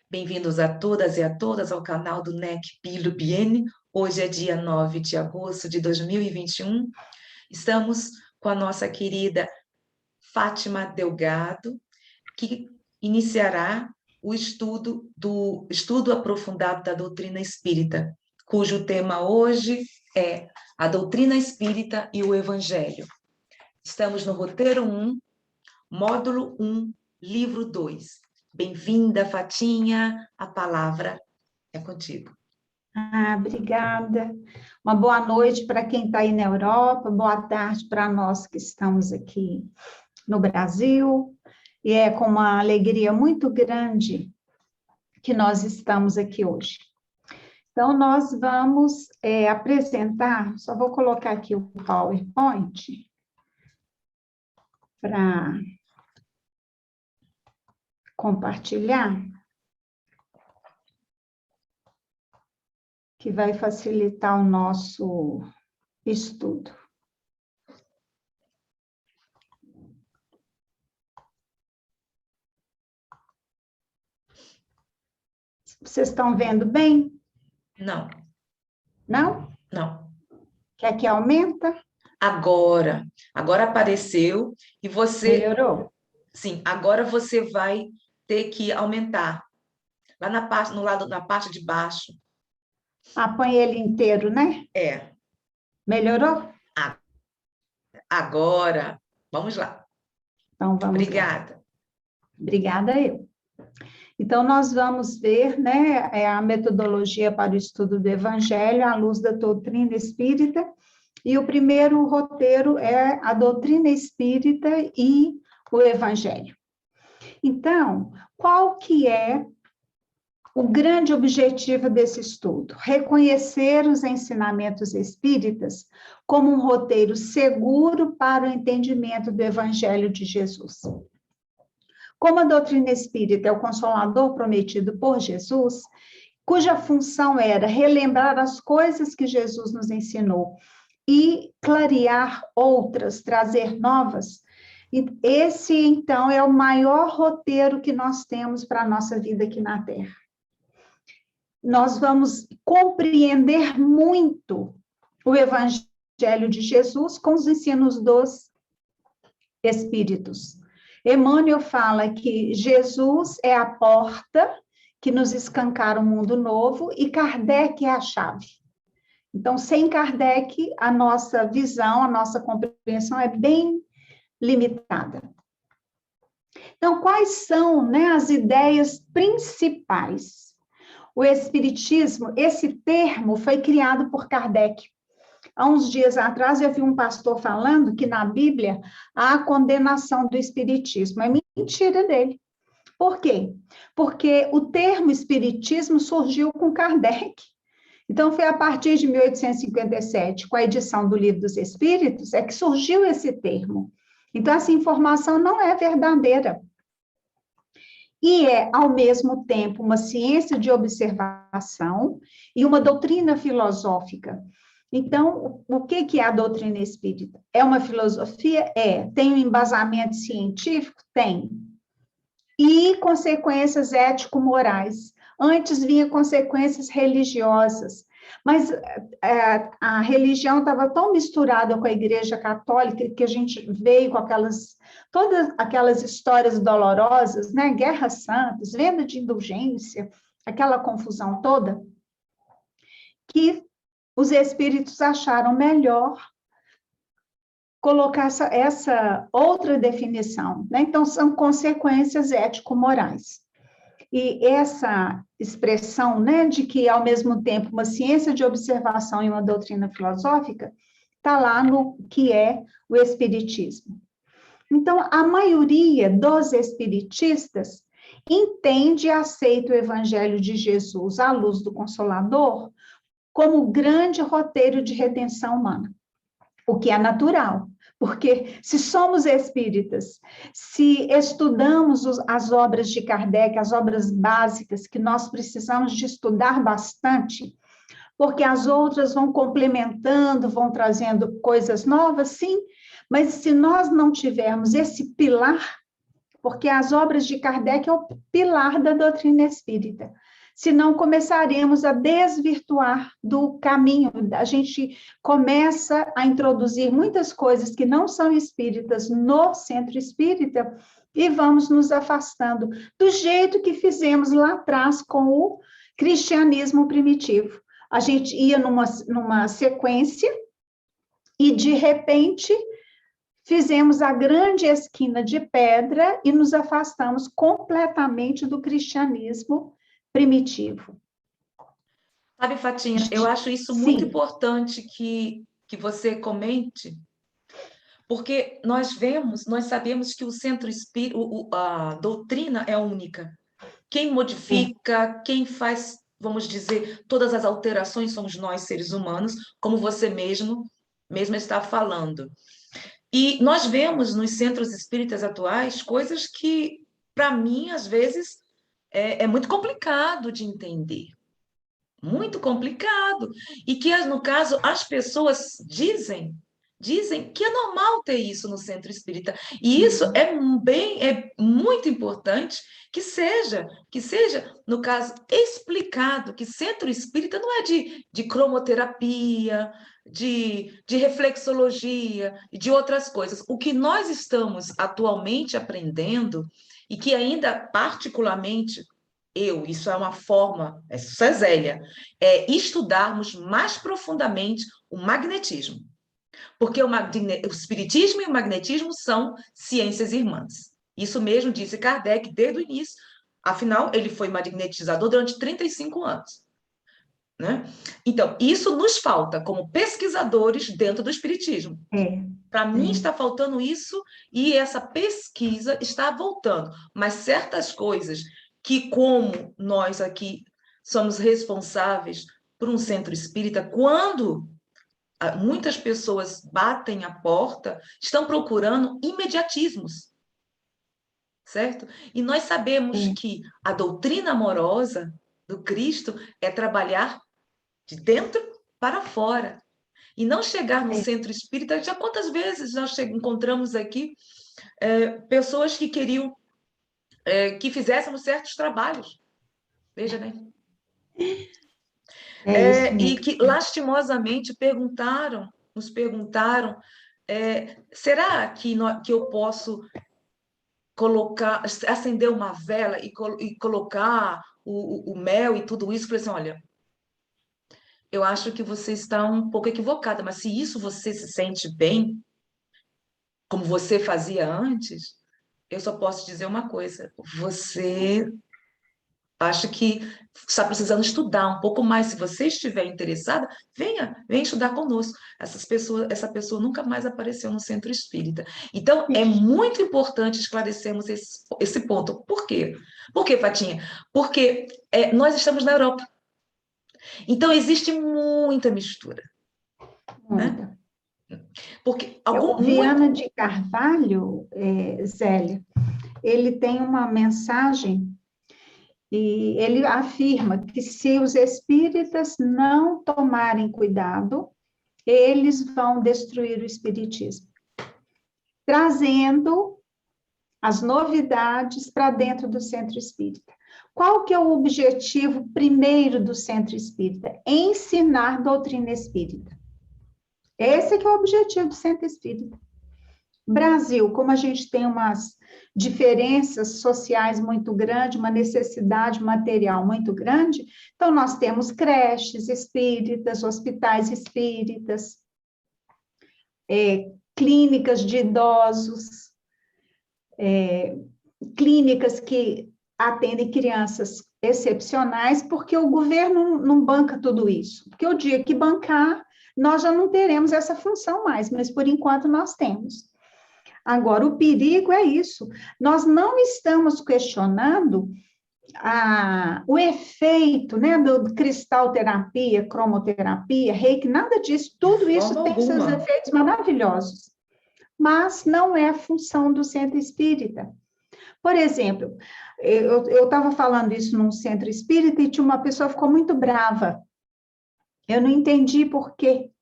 Bem-vindos a todas e a todas ao canal do NEC Bilubiene. Hoje é dia 9 de agosto de 2021. Estamos com a nossa querida Fátima Delgado, que iniciará o estudo aprofundado da doutrina espírita, cujo tema hoje é a doutrina espírita e o Evangelho. Estamos no roteiro 1, módulo 1, livro 2. Bem-vinda, Fatinha, a palavra é contigo. Obrigada. Uma boa noite para quem está aí na Europa, boa tarde para nós que estamos aqui no Brasil. E é com uma alegria muito grande que nós estamos aqui hoje. Então, nós vamos apresentar, só vou colocar aqui o PowerPoint para compartilhar, que vai facilitar o nosso estudo. Vocês estão vendo bem? Não. Não? Não. Quer que aumenta? Agora apareceu e você... Melhorou? Sim, agora você vai ter que aumentar. Lá na parte de baixo. Põe ele inteiro, né? É. Melhorou? Agora. Vamos lá. Então, vamos Obrigada. lá. Obrigada eu. Então, nós vamos ver, né, a metodologia para o estudo do Evangelho à luz da doutrina espírita. E o primeiro roteiro é a doutrina espírita e o Evangelho. Então, qual que é o grande objetivo desse estudo? Reconhecer os ensinamentos espíritas como um roteiro seguro para o entendimento do Evangelho de Jesus. Como a doutrina espírita é o consolador prometido por Jesus, cuja função era relembrar as coisas que Jesus nos ensinou e clarear outras, trazer novas, esse, então, é o maior roteiro que nós temos para a nossa vida aqui na Terra. Nós vamos compreender muito o Evangelho de Jesus com os ensinos dos Espíritos. Emmanuel fala que Jesus é a porta que nos escancara um mundo novo e Kardec é a chave. Então, sem Kardec, a nossa visão, a nossa compreensão é bem limitada. Então, quais são, né, as ideias principais? O Espiritismo, esse termo foi criado por Kardec. Há uns dias atrás, eu vi um pastor falando que na Bíblia há a condenação do Espiritismo. É mentira dele. Por quê? Porque o termo Espiritismo surgiu com Kardec. Então, foi a partir de 1857, com a edição do Livro dos Espíritos, é que surgiu esse termo. Então, essa informação não é verdadeira. E é, ao mesmo tempo, uma ciência de observação e uma doutrina filosófica. Então, o que é a doutrina espírita? É uma filosofia? É. Tem um embasamento científico? Tem. E consequências ético-morais. Antes vinha consequências religiosas, mas a religião estava tão misturada com a Igreja Católica que a gente veio com todas aquelas histórias dolorosas, né? Guerras santas, venda de indulgência, aquela confusão toda, que os espíritos acharam melhor colocar essa outra definição, né? Então, são consequências ético-morais. E essa expressão, né, de que, ao mesmo tempo, uma ciência de observação e uma doutrina filosófica, está lá no que é o Espiritismo. Então, a maioria dos espiritistas entende e aceita o Evangelho de Jesus à luz do Consolador como o grande roteiro de redenção humana, o que é natural. Porque se somos espíritas, se estudamos as obras de Kardec, as obras básicas, que nós precisamos de estudar bastante, porque as outras vão complementando, vão trazendo coisas novas, sim, mas se nós não tivermos esse pilar, porque as obras de Kardec é o pilar da doutrina espírita. Senão começaremos a desvirtuar do caminho. A gente começa a introduzir muitas coisas que não são espíritas no centro espírita e vamos nos afastando do jeito que fizemos lá atrás com o cristianismo primitivo. A gente ia numa sequência e, de repente, fizemos a grande esquina de pedra e nos afastamos completamente do cristianismo primitivo. Sabe, Fatinha, eu acho isso muito importante que você comente, porque nós sabemos que o centro espírita, a doutrina é única. Quem modifica, quem faz, vamos dizer, todas as alterações somos nós, seres humanos, como você mesma está falando. E nós vemos nos centros espíritas atuais coisas que, para mim, às vezes, é muito complicado de entender. Muito complicado. E que, no caso, as pessoas dizem que é normal ter isso no centro espírita. E isso é muito importante que seja, no caso, explicado, que centro espírita não é de cromoterapia, de reflexologia e de outras coisas. O que nós estamos atualmente aprendendo, e que ainda particularmente isso é uma forma, isso é Zélia, é estudarmos mais profundamente o magnetismo. Porque o espiritismo e o magnetismo são ciências irmãs. Isso mesmo disse Kardec desde o início. Afinal, ele foi magnetizador durante 35 anos. Né? Então, isso nos falta como pesquisadores dentro do espiritismo. Para mim, está faltando isso e essa pesquisa está voltando. Mas certas coisas que, como nós aqui somos responsáveis por um centro espírita, quando muitas pessoas batem a porta, estão procurando imediatismos, certo? E nós sabemos que a doutrina amorosa do Cristo é trabalhar de dentro para fora. E não chegar no centro espírita. Já quantas vezes nós encontramos aqui pessoas que queriam que fizéssemos certos trabalhos. Veja, né? E que, lastimosamente, nos perguntaram, será que eu posso acender uma vela e colocar o mel e tudo isso? Eu falei assim, olha, eu acho que você está um pouco equivocada, mas se isso você se sente bem, como você fazia antes, eu só posso dizer uma coisa, você acha que está precisando estudar um pouco mais. Se você estiver interessada, venha estudar conosco. Essa pessoa nunca mais apareceu no centro espírita. Então, é muito importante esclarecermos esse ponto. Por quê? Por quê, Fatinha? Porque nós estamos na Europa. Então, existe muita mistura. Muita. Né? Porque o Viana de Carvalho, Zélia, ele tem uma mensagem e ele afirma que se os espíritas não tomarem cuidado, eles vão destruir o espiritismo, trazendo as novidades para dentro do centro espírita. Qual que é o objetivo primeiro do centro espírita? Ensinar doutrina espírita. Esse que é o objetivo do centro espírita. Brasil, como a gente tem umas diferenças sociais muito grandes, uma necessidade material muito grande, então nós temos creches espíritas, hospitais espíritas, clínicas de idosos, clínicas que atendem crianças excepcionais, porque o governo não banca tudo isso. Porque o dia que bancar, nós já não teremos essa função mais, mas por enquanto nós temos. Agora, o perigo é isso. Nós não estamos questionando o efeito, né, do cristalterapia, cromoterapia, reiki, nada disso. Tudo isso tem seus efeitos maravilhosos. Mas não é a função do centro espírita. Por exemplo, eu estava falando isso num centro espírita e tinha uma pessoa que ficou muito brava. Eu não entendi por quê.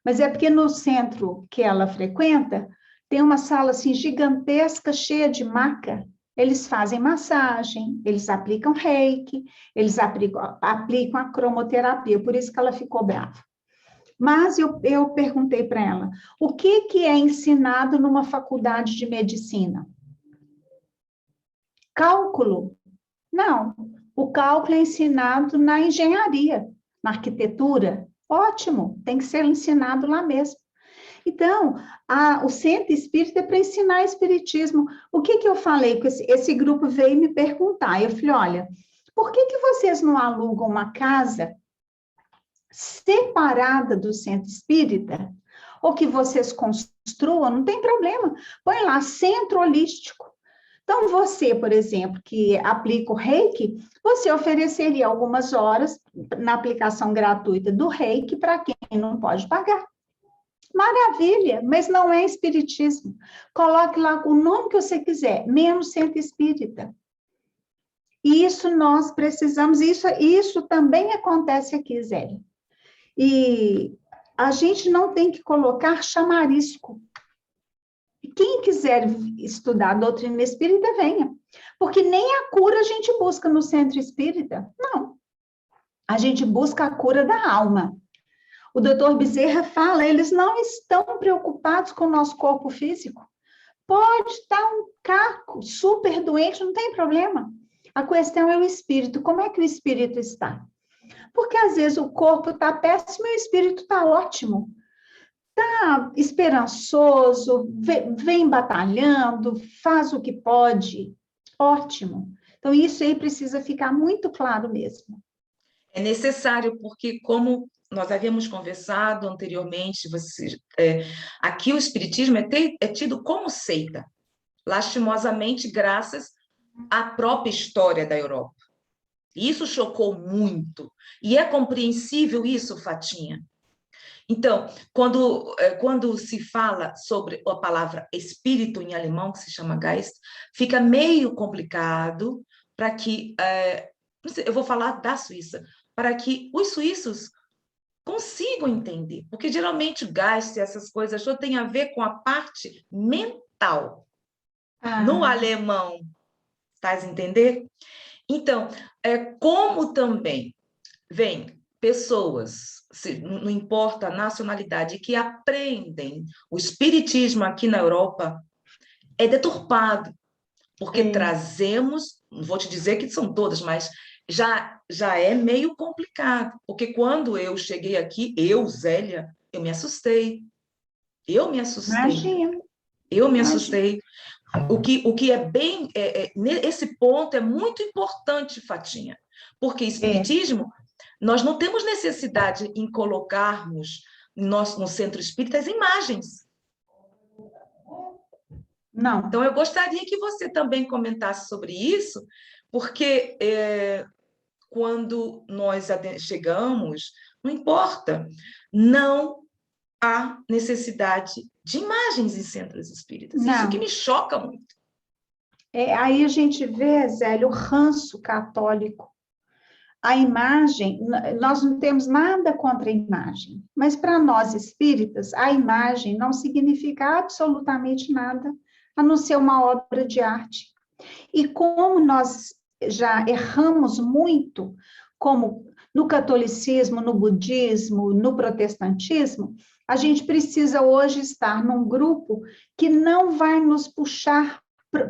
Mas é porque no centro que ela frequenta, tem uma sala assim gigantesca, cheia de maca, Eles fazem massagem, eles aplicam reiki, eles aplicam a cromoterapia, por isso que ela ficou brava. Mas eu perguntei para ela, o que é ensinado numa faculdade de medicina? Cálculo? Não, o cálculo é ensinado na engenharia, na arquitetura. Ótimo, tem que ser ensinado lá mesmo. Então, o centro espírita é para ensinar espiritismo. O que eu falei? Esse grupo veio me perguntar. Eu falei, olha, por que vocês não alugam uma casa separada do centro espírita? Ou que vocês construam, não tem problema. Põe lá, centro holístico. Então, você, por exemplo, que aplica o reiki, você ofereceria algumas horas na aplicação gratuita do reiki para quem não pode pagar. Maravilha, mas não é espiritismo. Coloque lá o nome que você quiser, menos centro espírita. E isso nós precisamos, isso também acontece aqui, Zélia. E a gente não tem que colocar chamarisco. Quem quiser estudar a doutrina espírita, venha. Porque nem a cura a gente busca no centro espírita. Não. A gente busca a cura da alma. O doutor Bezerra fala, eles não estão preocupados com o nosso corpo físico. Pode estar um caco super doente, não tem problema. A questão é o espírito. Como é que o espírito está? Porque às vezes o corpo está péssimo e o espírito está ótimo. Está esperançoso, vem batalhando, faz o que pode. Ótimo. Então, isso aí precisa ficar muito claro mesmo. É necessário, porque como nós havíamos conversado anteriormente, aqui o espiritismo é tido como seita, lastimosamente, graças à própria história da Europa. Isso chocou muito. E é compreensível isso, Fatinha. Então, quando se fala sobre a palavra espírito em alemão, que se chama Geist, fica meio complicado para que, eu vou falar da Suíça, para que os suíços consigam entender, porque geralmente o Geist, essas coisas, só tem a ver com a parte mental. No alemão, estás a entender? Então, como também vem pessoas, não importa a nacionalidade, que aprendem o espiritismo aqui na Europa, é deturpado, porque trazemos, não vou te dizer que são todas, mas já é meio complicado, porque quando eu cheguei aqui, Zélia, eu me assustei. Imagina. Eu me assustei. O que é bem... esse ponto é muito importante, Fatinha, porque espiritismo, nós não temos necessidade em colocarmos no centro espírita as imagens. Não. Então, eu gostaria que você também comentasse sobre isso, porque quando nós chegamos, não importa, não há necessidade de imagens em centros espíritas. Não. Isso que me choca muito. Aí a gente vê, Zélio, o ranço católico. A imagem, nós não temos nada contra a imagem, mas para nós espíritas, a imagem não significa absolutamente nada, a não ser uma obra de arte. E como nós já erramos muito, como no catolicismo, no budismo, no protestantismo, a gente precisa hoje estar num grupo que não vai nos puxar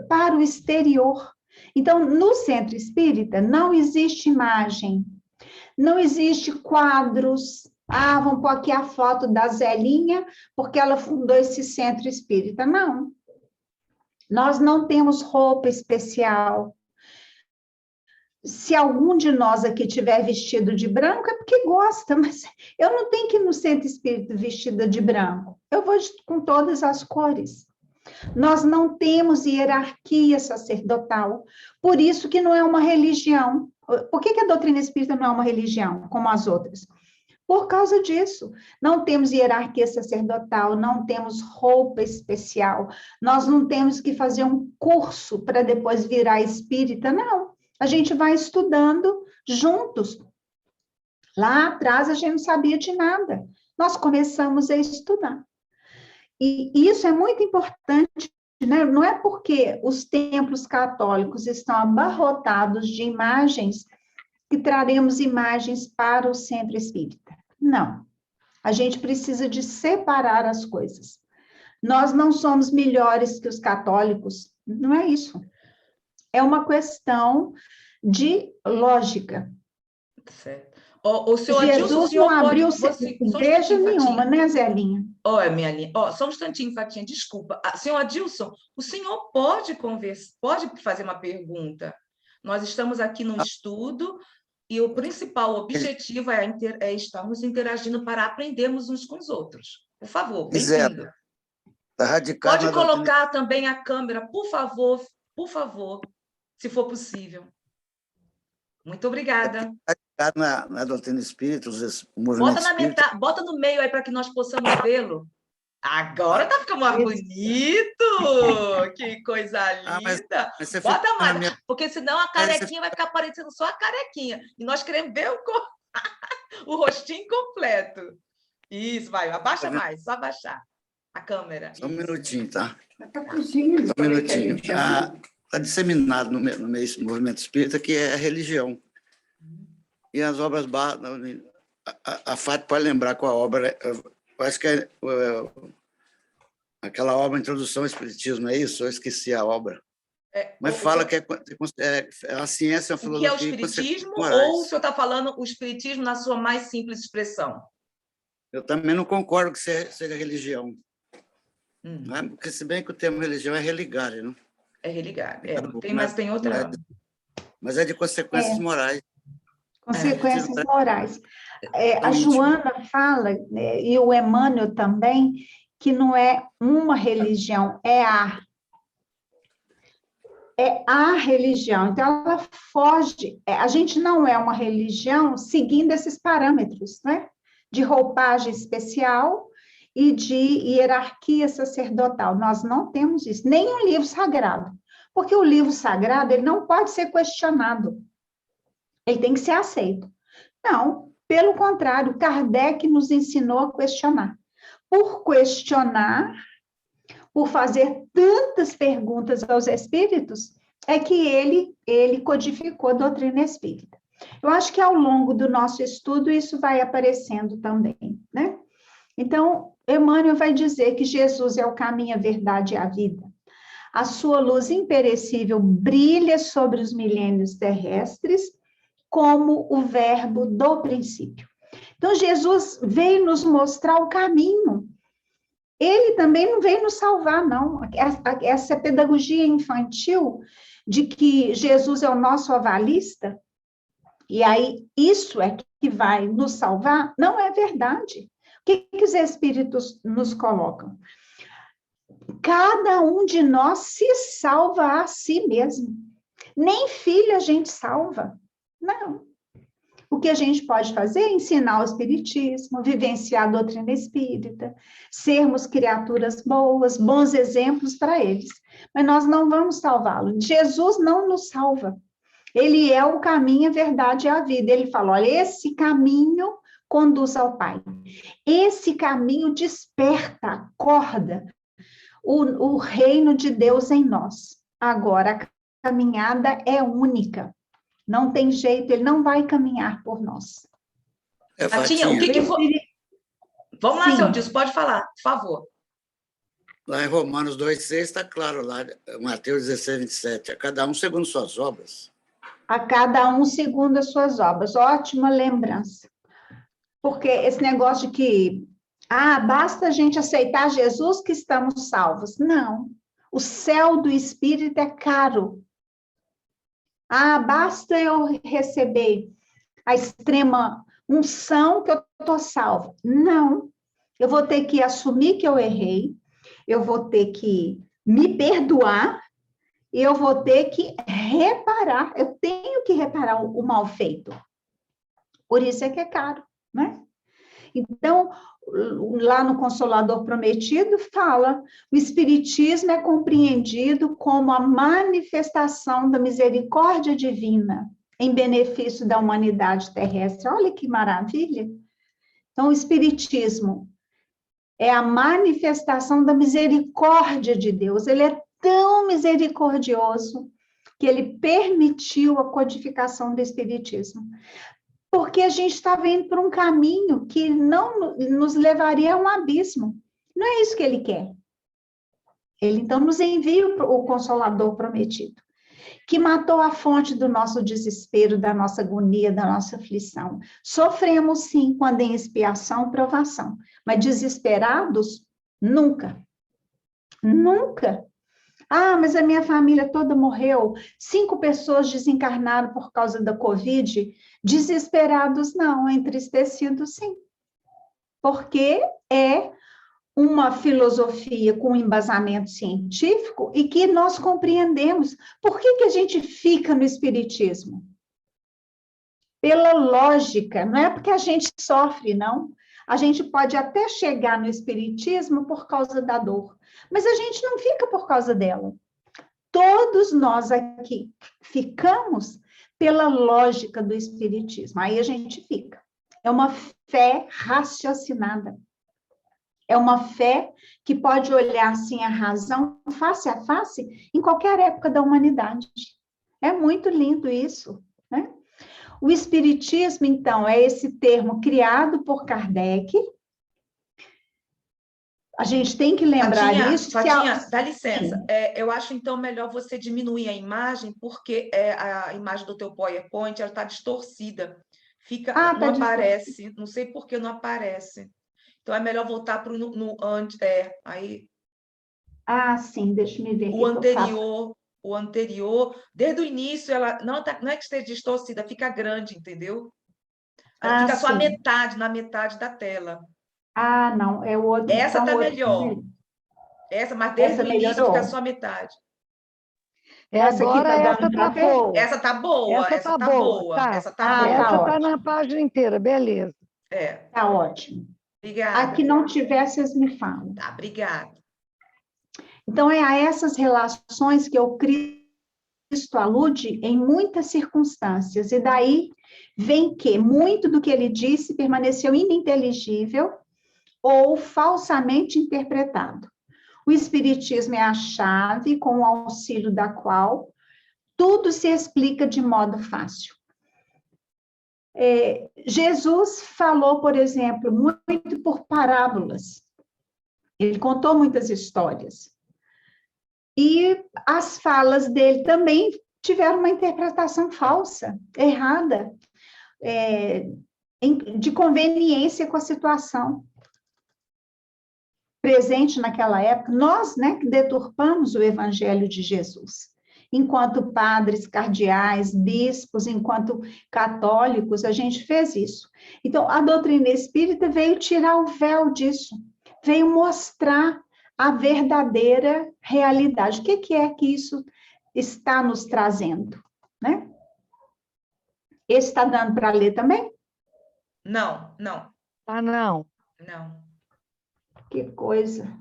para o exterior. Então, no centro espírita, não existe imagem, não existe quadros. Vamos pôr aqui a foto da Zelinha, porque ela fundou esse centro espírita. Não. Nós não temos roupa especial. Se algum de nós aqui tiver vestido de branco, é porque gosta, mas eu não tenho que ir no centro espírita vestida de branco. Eu vou com todas as cores. Nós não temos hierarquia sacerdotal, por isso que não é uma religião. Por que a doutrina espírita não é uma religião, como as outras? Por causa disso. Não temos hierarquia sacerdotal, não temos roupa especial, nós não temos que fazer um curso para depois virar espírita, não. A gente vai estudando juntos. Lá atrás a gente não sabia de nada. Nós começamos a estudar. E isso é muito importante né? Não é porque os templos católicos estão abarrotados de imagens que traremos imagens para o centro espírita. Não. A gente precisa de separar as coisas. Nós não somos melhores que os católicos, não é isso. É uma questão de lógica. Certo. O senhor Jesus Adilson, o senhor não abriu só um igreja instantinho, nenhuma, Fatinha. né, Zelinha? Minha linha. Só um instantinho, Fatinha, desculpa. Senhor Adilson, o senhor pode conversar, pode fazer uma pergunta? Nós estamos aqui no estudo e o principal objetivo é estarmos interagindo para aprendermos uns com os outros. Por favor, bem-vindo. Tá radicado Pode colocar também a câmera, por favor, se for possível. Muito obrigada. Na doutrina espírita, os movimentos espíritas. Bota no meio aí para que nós possamos vê-lo. Agora tá ficando mais bonito! Que coisa linda! Mas você Bota mais, porque senão a carequinha vai ficar parecendo só a carequinha. E nós queremos ver o rostinho completo. Isso, vai, abaixa mais, só abaixar a câmera. Só um minutinho, tá? Tá cozinhando. Só um minutinho. Está disseminado no meio do movimento espírita que é a religião. E as obras... A Fátima pode lembrar qual a obra... Eu acho que é aquela obra Introdução ao Espiritismo, é isso? Eu esqueci a obra. Mas fala que a ciência, a filosofia... O que é o Espiritismo? Ou o senhor está falando o Espiritismo na sua mais simples expressão? Eu também não concordo que seja religião. Né? Porque se bem que o termo religião é religar, não? É religar, mas tem outra... Mas é de consequências morais. Consequências morais. A Joana fala, e o Emmanuel também, que não é uma religião, é a religião. Então, ela foge. A gente não é uma religião seguindo esses parâmetros, né? De roupagem especial e de hierarquia sacerdotal. Nós não temos isso, nem um livro sagrado. Porque o livro sagrado, ele não pode ser questionado. Ele tem que ser aceito. Não, pelo contrário, Kardec nos ensinou a questionar. Por questionar, por fazer tantas perguntas aos espíritos, é que ele codificou a doutrina espírita. Eu acho que ao longo do nosso estudo isso vai aparecendo também, né? Então, Emmanuel vai dizer que Jesus é o caminho, a verdade e a vida. A sua luz imperecível brilha sobre os milênios terrestres, como o verbo do princípio. Então, Jesus veio nos mostrar o caminho. Ele também não veio nos salvar, não. Essa pedagogia infantil de que Jesus é o nosso avalista, e aí isso é que vai nos salvar, não é verdade. O que os espíritos nos colocam? Cada um de nós se salva a si mesmo. Nem filho a gente salva. Não. O que a gente pode fazer é ensinar o espiritismo, vivenciar a doutrina espírita, sermos criaturas boas, bons exemplos para eles. Mas nós não vamos salvá-lo. Jesus não nos salva. Ele é o caminho, a verdade e a vida. Ele fala, olha, esse caminho conduz ao Pai. Esse caminho desperta, acorda o reino de Deus em nós. Agora, a caminhada é única. Não tem jeito, ele não vai caminhar por nós. Fatinha, o que foi? Vamos lá, seu Dilson, pode falar, por favor. Lá em Romanos 2,6 está claro, lá, Mateus 16:27, a cada um segundo suas obras. A cada um segundo as suas obras. Ótima lembrança. Porque esse negócio de que, basta a gente aceitar Jesus que estamos salvos. Não. O céu do Espírito é caro. Basta eu receber a extrema unção que eu estou salva. Não. Eu vou ter que assumir que eu errei, eu vou ter que me perdoar, e eu vou ter que reparar. Eu tenho que reparar o mal feito. Por isso é que é caro, né? Então, lá no Consolador Prometido, fala, o Espiritismo é compreendido como a manifestação da misericórdia divina em benefício da humanidade terrestre. Olha que maravilha! Então, o Espiritismo é a manifestação da misericórdia de Deus. Ele é tão misericordioso que ele permitiu a codificação do Espiritismo. Porque a gente estava indo por um caminho que não nos levaria a um abismo. Não é isso que ele quer. Ele, então, nos envia o Consolador prometido, que matou a fonte do nosso desespero, da nossa agonia, da nossa aflição. Sofremos, sim, quando em expiação, provação, mas desesperados, nunca. Nunca. Ah, mas a minha família toda morreu, 5 pessoas desencarnaram por causa da Covid. Desesperados, não, entristecidos, sim. Porque é uma filosofia com embasamento científico e que nós compreendemos. Por que a gente fica no espiritismo? Pela lógica, não é porque a gente sofre, não. A gente pode até chegar no espiritismo por causa da dor, mas a gente não fica por causa dela. Todos nós aqui ficamos pela lógica do espiritismo. Aí a gente fica. É uma fé raciocinada. É uma fé que pode olhar assim a razão face a face em qualquer época da humanidade. É muito lindo isso, né? O espiritismo, então, é esse termo criado por Kardec. A gente tem que lembrar isso. Fatinha, dá licença. Eu acho, então, melhor você diminuir a imagem, porque a imagem do teu PowerPoint está distorcida. Não aparece, não sei por que não aparece. Então, é melhor voltar para no antes. Aí. Ah, sim, deixa eu me ver. O anterior, desde o início, ela não é que esteja distorcida, fica grande, entendeu? Ela fica só na metade da tela. Ah, não, é o outro. Essa então, está melhor. Mas desde o início fica só a metade. Essa aqui está dando para ver? Essa tá boa, essa tá boa. Tá. Essa tá boa. Essa tá na página inteira, beleza. Tá ótimo. Obrigada. Aqui não tiver, vocês me falam. Tá, obrigada. Então, é a essas relações que o Cristo alude em muitas circunstâncias, e daí vem que muito do que ele disse permaneceu ininteligível ou falsamente interpretado. O Espiritismo é a chave com o auxílio da qual tudo se explica de modo fácil. Jesus falou, por exemplo, muito por parábolas. Ele contou muitas histórias. E as falas dele também tiveram uma interpretação falsa, errada, de conveniência com a situação presente naquela época. Nós, né, que deturpamos o Evangelho de Jesus. Enquanto padres, cardeais, bispos, enquanto católicos, a gente fez isso. Então, a doutrina espírita veio tirar o véu disso, veio mostrar a verdadeira realidade. O que é que isso está nos trazendo, né? Esse está dando para ler também? Não. Ah, não. Não. Que coisa.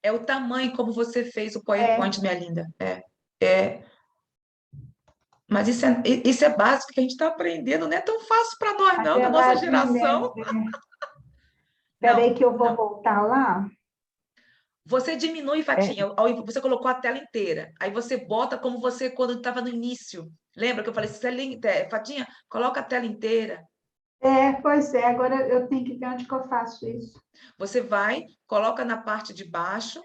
É o tamanho como você fez o PowerPoint, minha linda. Mas isso é básico que a gente está aprendendo, não é tão fácil para nós, não, da nossa geração. Espera aí que eu vou voltar lá. Você diminui, Fatinha, você colocou a tela inteira. Aí você bota como você, quando estava no início. Lembra que eu falei, Fatinha, coloca a tela inteira. Pois é, agora eu tenho que ver onde que eu faço isso. Você coloca na parte de baixo,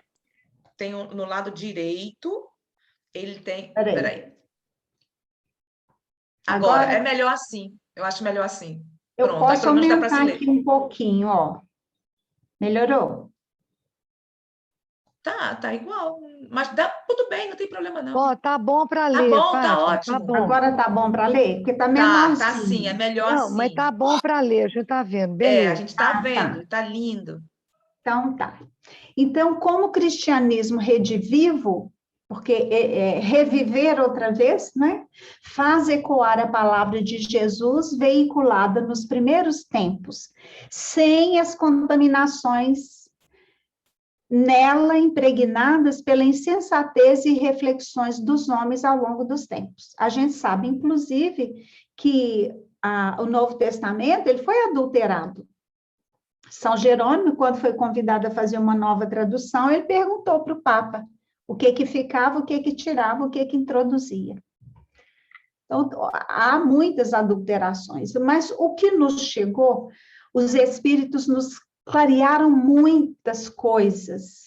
tem no lado direito, ele tem... Peraí. Agora, é melhor assim. Eu acho melhor assim. Eu posso aumentar aqui um pouquinho, ó. Melhorou? Tá igual. Mas tudo bem, não tem problema, não. Ó, tá bom para ler. Tá bom, Fátima, tá ótimo. Tá bom. Agora tá bom para ler? Porque tá menorzinho. Tá sim, é melhor não, assim. Mas tá bom para ler, a gente tá vendo, beleza. A gente tá vendo, tá lindo. Então, tá. Então, como o cristianismo redivivo, porque reviver outra vez, né? Faz ecoar a palavra de Jesus veiculada nos primeiros tempos, sem as contaminações nela impregnadas pela insensatez e reflexões dos homens ao longo dos tempos. A gente sabe, inclusive, que o Novo Testamento ele foi adulterado. São Jerônimo, quando foi convidado a fazer uma nova tradução, ele perguntou para o Papa, O que que ficava, o que que tirava, o que que introduzia. Então, há muitas adulterações, mas o que nos chegou, os espíritos nos clarearam muitas coisas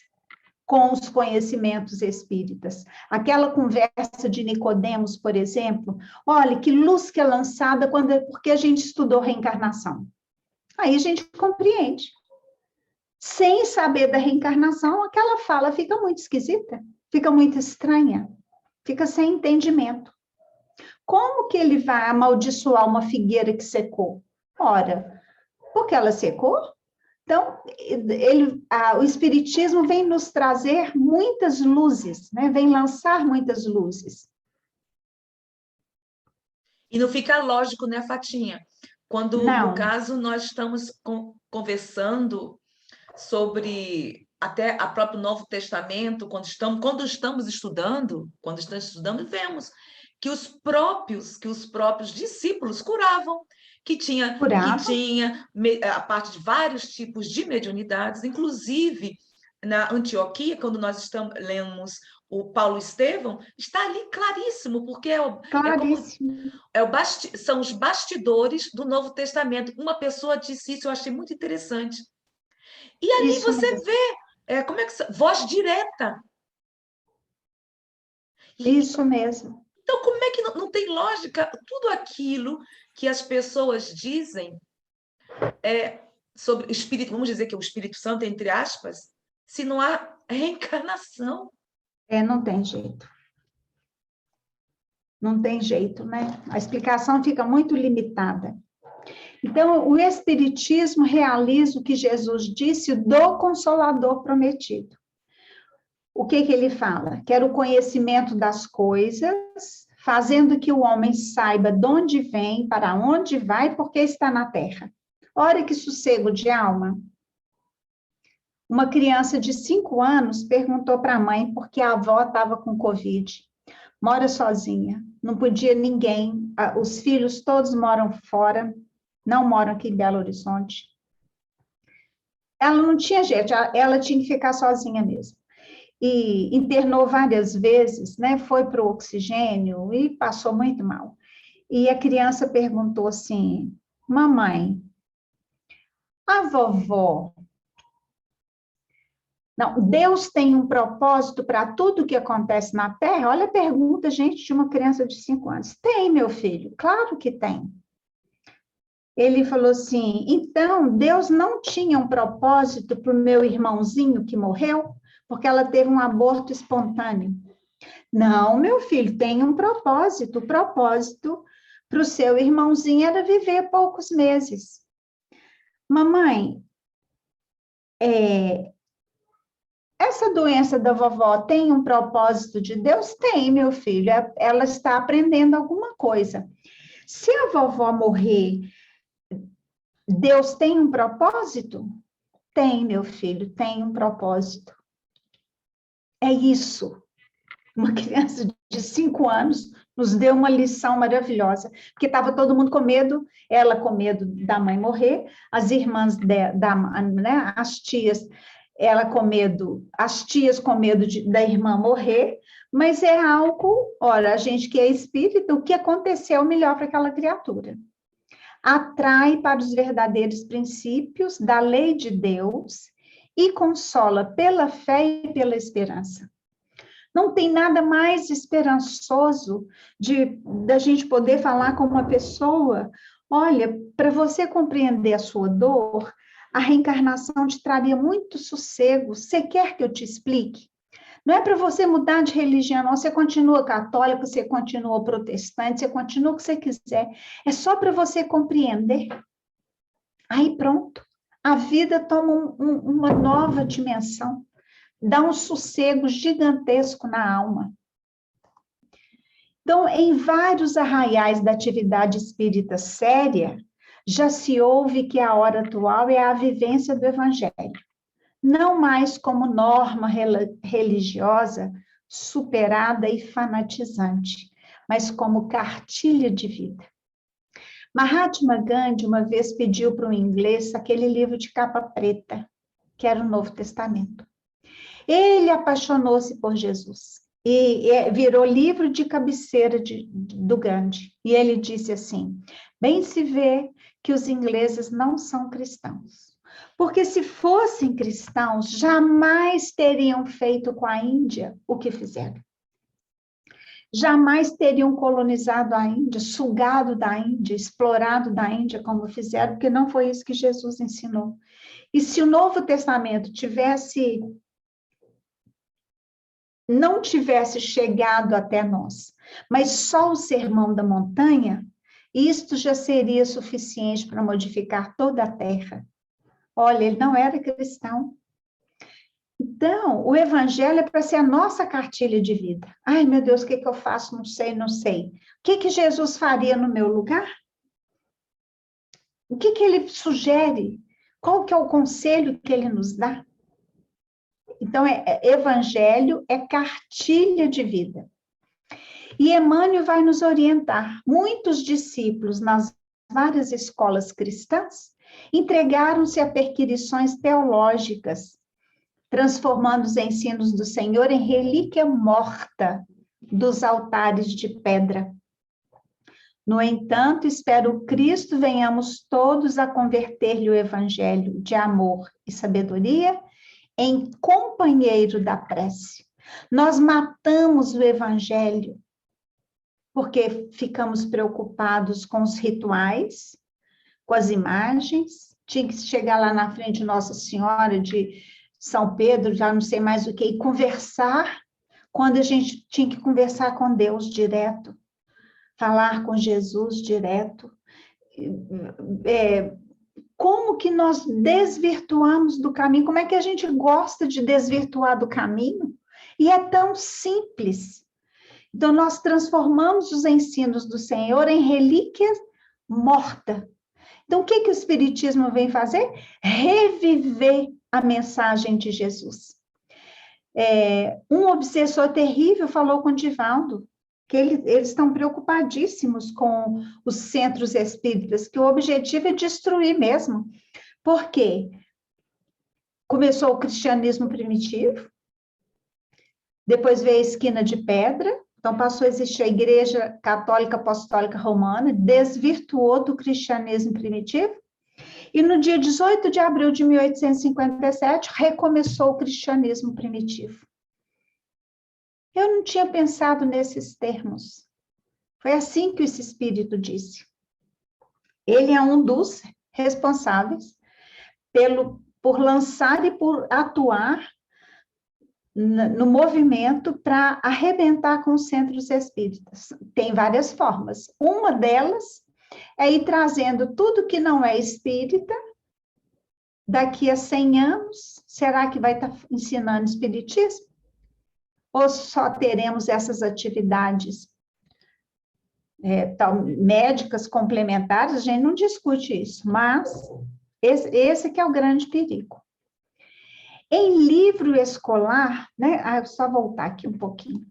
com os conhecimentos espíritas. Aquela conversa de Nicodemos, por exemplo, olha, que luz que é lançada porque a gente estudou reencarnação. Aí a gente compreende. Sem saber da reencarnação, aquela fala fica muito esquisita, fica muito estranha, fica sem entendimento. Como que ele vai amaldiçoar uma figueira que secou? Ora, porque ela secou? Então, o Espiritismo vem nos trazer muitas luzes, né? Vem lançar muitas luzes. E não fica lógico, né, Fatinha? Quando, Não. no caso, nós estamos conversando sobre até a próprio Novo Testamento, quando estamos estudando, vemos que os próprios discípulos curavam, que tinha a parte de vários tipos de mediunidades, inclusive na Antioquia, quando nós lemos o Paulo Estevão, está ali claríssimo, porque Claríssimo. são os bastidores do Novo Testamento. Uma pessoa disse isso, eu achei muito interessante. E ali Isso você mesmo. vê, voz direta. Isso mesmo. Então, como é que não tem lógica tudo aquilo que as pessoas dizem sobre o Espírito, vamos dizer que é o Espírito Santo, entre aspas, se não há reencarnação? Não tem jeito. Não tem jeito, né? A explicação fica muito limitada. Então, o Espiritismo realiza o que Jesus disse do Consolador prometido. O que ele fala? Que era o conhecimento das coisas, fazendo que o homem saiba de onde vem, para onde vai, porque está na Terra. Olha que sossego de alma. Uma criança de 5 anos perguntou para a mãe porque a avó estava com Covid. Mora sozinha, não podia ninguém, os filhos todos moram fora, não moram aqui em Belo Horizonte. Ela não tinha jeito, ela tinha que ficar sozinha mesmo. E internou várias vezes, né? Foi para o oxigênio e passou muito mal. E a criança perguntou assim: mamãe, a vovó... Não, Deus tem um propósito para tudo que acontece na Terra? Olha a pergunta, gente, de uma criança de 5 anos. Tem, meu filho, claro que tem. Ele falou assim: então, Deus não tinha um propósito para o meu irmãozinho que morreu? Porque ela teve um aborto espontâneo. Não, meu filho, tem um propósito. O propósito para o seu irmãozinho era viver poucos meses. Mamãe, essa doença da vovó tem um propósito de Deus? Tem, meu filho. Ela está aprendendo alguma coisa. Se a vovó morrer, Deus tem um propósito? Tem, meu filho, tem um propósito. É isso. Uma criança de 5 anos nos deu uma lição maravilhosa, porque estava todo mundo com medo, ela com medo da mãe morrer, as irmãs, né, as tias, ela com medo, as tias com medo da irmã morrer, mas é algo, olha, a gente que é espírita, o que aconteceu melhor para aquela criatura. Atrai para os verdadeiros princípios da lei de Deus e consola pela fé e pela esperança. Não tem nada mais esperançoso da gente poder falar com uma pessoa: olha, para você compreender a sua dor, a reencarnação te traria muito sossego. Você quer que eu te explique? Não é para você mudar de religião, não. Você continua católico, você continua protestante, você continua o que você quiser. É só para você compreender. Aí pronto, a vida toma uma nova dimensão. Dá um sossego gigantesco na alma. Então, em vários arraiais da atividade espírita séria, já se ouve que a hora atual é a vivência do Evangelho, não mais como norma religiosa superada e fanatizante, mas como cartilha de vida. Mahatma Gandhi uma vez pediu para um inglês aquele livro de capa preta, que era o Novo Testamento. Ele apaixonou-se por Jesus e virou livro de cabeceira do Gandhi. E ele disse assim: bem se vê que os ingleses não são cristãos. Porque se fossem cristãos, jamais teriam feito com a Índia o que fizeram. Jamais teriam colonizado a Índia, sugado da Índia, explorado da Índia como fizeram, porque não foi isso que Jesus ensinou. E se o Novo Testamento não tivesse chegado até nós, mas só o Sermão da Montanha, isto já seria suficiente para modificar toda a terra. Olha, ele não era cristão. Então, o evangelho é para ser a nossa cartilha de vida. Ai, meu Deus, o que eu faço? Não sei, não sei. O que Jesus faria no meu lugar? O que ele sugere? Qual que é o conselho que ele nos dá? Então, evangelho é cartilha de vida. E Emmanuel vai nos orientar. Muitos discípulos nas várias escolas cristãs entregaram-se a perquisições teológicas, transformando os ensinos do Senhor em relíquia morta dos altares de pedra. No entanto, espero Cristo venhamos todos a converter-lhe o evangelho de amor e sabedoria em companheiro da prece. Nós matamos o evangelho porque ficamos preocupados com os rituais, com as imagens, tinha que chegar lá na frente de Nossa Senhora, de São Pedro, já não sei mais o que, e conversar, quando a gente tinha que conversar com Deus direto, falar com Jesus direto. Como que nós desvirtuamos do caminho? Como é que a gente gosta de desvirtuar do caminho? E é tão simples. Então, nós transformamos os ensinos do Senhor em relíquias mortas. Então, o que o Espiritismo vem fazer? Reviver a mensagem de Jesus. Um obsessor terrível falou com o Divaldo, que eles estão preocupadíssimos com os centros espíritas, que o objetivo é destruir mesmo. Por quê? Começou o cristianismo primitivo, depois veio a esquina de pedra, então passou a existir a Igreja Católica Apostólica Romana, desvirtuou do cristianismo primitivo, e no dia 18 de abril de 1857, recomeçou o cristianismo primitivo. Eu não tinha pensado nesses termos. Foi assim que esse espírito disse. Ele é um dos responsáveis por lançar e por atuar no movimento para arrebentar com os centros espíritas. Tem várias formas. Uma delas é ir trazendo tudo que não é espírita. Daqui a 100 anos, será que vai estar ensinando espiritismo? Ou só teremos essas atividades médicas complementares? A gente não discute isso, mas esse que é o grande perigo. Em livro escolar, né? Só voltar aqui um pouquinho.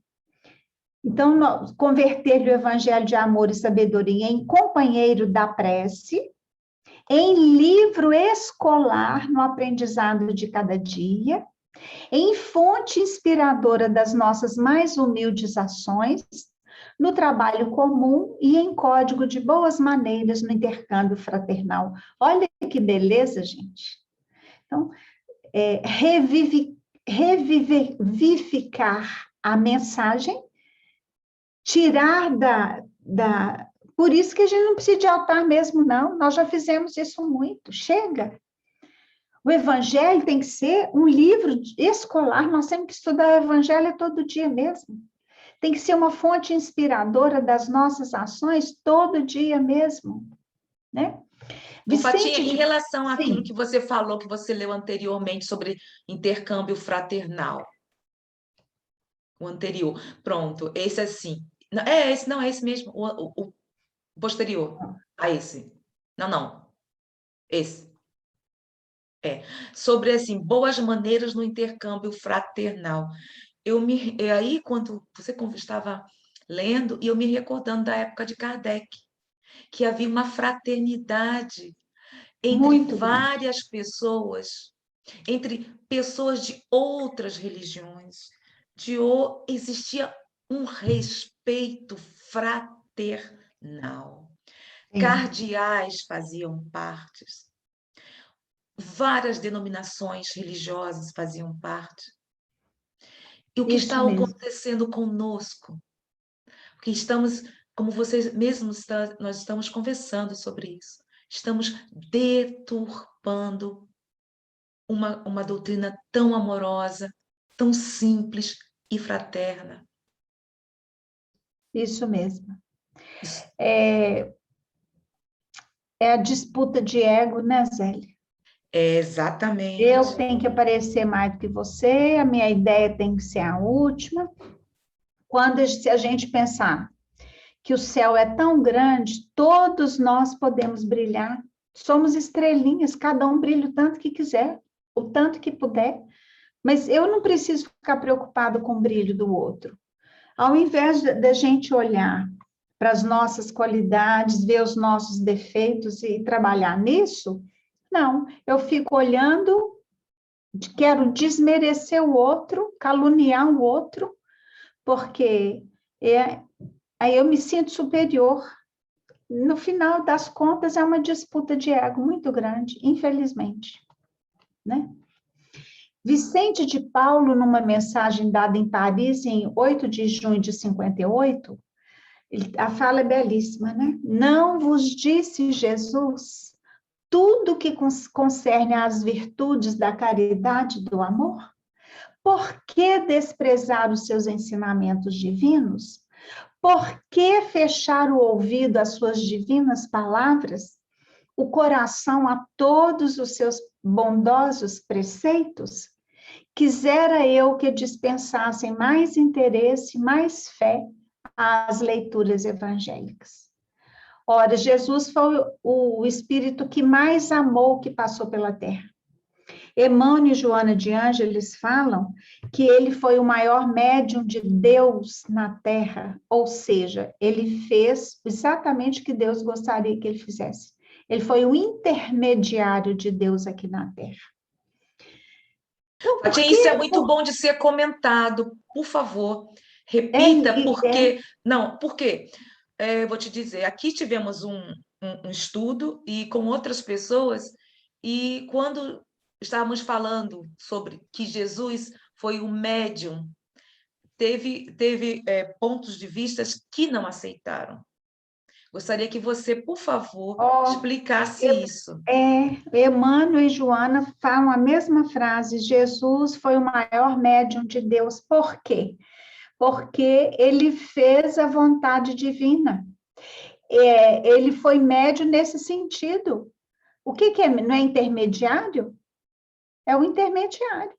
Então, converter o evangelho de amor e sabedoria em companheiro da prece, em livro escolar, no aprendizado de cada dia, em fonte inspiradora das nossas mais humildes ações, no trabalho comum e em código de boas maneiras no intercâmbio fraternal. Olha que beleza, gente. Então, revivificar a mensagem, tirar Por isso que a gente não precisa de altar mesmo, não. Nós já fizemos isso muito. Chega. O evangelho tem que ser um livro escolar. Nós temos que estudar o evangelho todo dia mesmo. Tem que ser uma fonte inspiradora das nossas ações todo dia mesmo, né? Fatinha, em relação àquilo que você falou, que você leu anteriormente sobre intercâmbio fraternal. O anterior. Pronto, esse assim. É esse mesmo. O posterior a esse. Não. Esse. Sobre, assim, boas maneiras no intercâmbio fraternal. Aí, quando você estava lendo, e eu me recordando da época de Kardec, que havia uma fraternidade entre várias pessoas entre pessoas de outras religiões, existia um respeito fraternal. Cardeais faziam parte, várias denominações religiosas faziam parte. E o que está acontecendo conosco? O que estamos, como vocês mesmos nós estamos conversando sobre isso, estamos deturpando uma doutrina tão amorosa, tão simples e fraterna. Isso mesmo. É a disputa de ego, né, Zélia? Exatamente. Eu tenho que aparecer mais do que você, a minha ideia tem que ser a última. Se a gente pensar que o céu é tão grande, todos nós podemos brilhar. Somos estrelinhas, cada um brilha o tanto que quiser, o tanto que puder. Mas eu não preciso ficar preocupado com o brilho do outro. Ao invés da gente olhar para as nossas qualidades, ver os nossos defeitos e trabalhar nisso, não, eu fico olhando, quero desmerecer o outro, caluniar o outro, porque aí eu me sinto superior. No final das contas, é uma disputa de ego muito grande, infelizmente, né? Vicente de Paulo, numa mensagem dada em Paris, em 8 de junho de 58, a fala é belíssima, né? Não vos disse Jesus tudo que concerne às virtudes da caridade e do amor? Por que desprezar os seus ensinamentos divinos? Por que fechar o ouvido às suas divinas palavras? O coração a todos os seus bondosos preceitos? Quisera eu que dispensassem mais interesse, mais fé às leituras evangélicas. Ora, Jesus foi o espírito que mais amou que passou pela terra. Emmanuel e Joana de Ângeles falam que ele foi o maior médium de Deus na terra, ou seja, ele fez exatamente o que Deus gostaria que ele fizesse. Ele foi o intermediário de Deus aqui na terra. Então, isso é muito bom de ser comentado, por favor, repita, porque... Não, por quê? Vou te dizer, aqui tivemos um estudo e com outras pessoas, e quando estávamos falando sobre que Jesus foi o médium, teve pontos de vista que não aceitaram. Gostaria que você, por favor, explicasse isso. Emmanuel e Joana falam a mesma frase, Jesus foi o maior médium de Deus. Por quê? Porque ele fez a vontade divina. Ele foi médium nesse sentido. O que é? Não é intermediário? É o intermediário.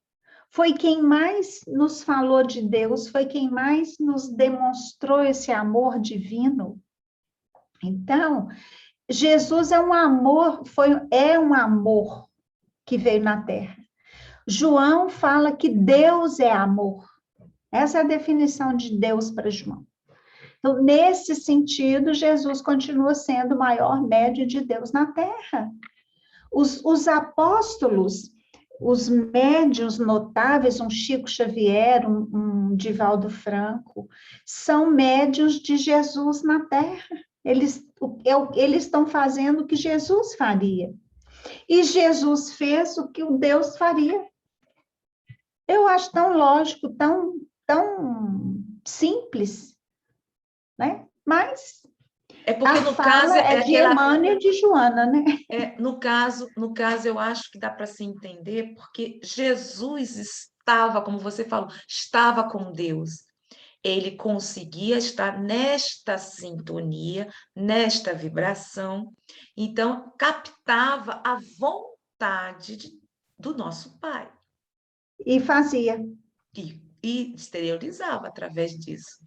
Foi quem mais nos falou de Deus, foi quem mais nos demonstrou esse amor divino. Então, Jesus é um amor que veio na Terra. João fala que Deus é amor. Essa é a definição de Deus para João. Então, nesse sentido, Jesus continua sendo o maior médium de Deus na Terra. Os apóstolos, os médiuns notáveis, um Chico Xavier, um Divaldo Franco, são médiuns de Jesus na Terra. Eles estão fazendo o que Jesus faria. E Jesus fez o que o Deus faria. Eu acho tão lógico, tão simples, né? Mas porque no caso de Emmanuel e de Joana, né? No caso, eu acho que dá para se entender, porque Jesus estava, como você falou, estava com Deus. Ele conseguia estar nesta sintonia, nesta vibração, então captava a vontade do nosso Pai. E fazia. E exteriorizava através disso.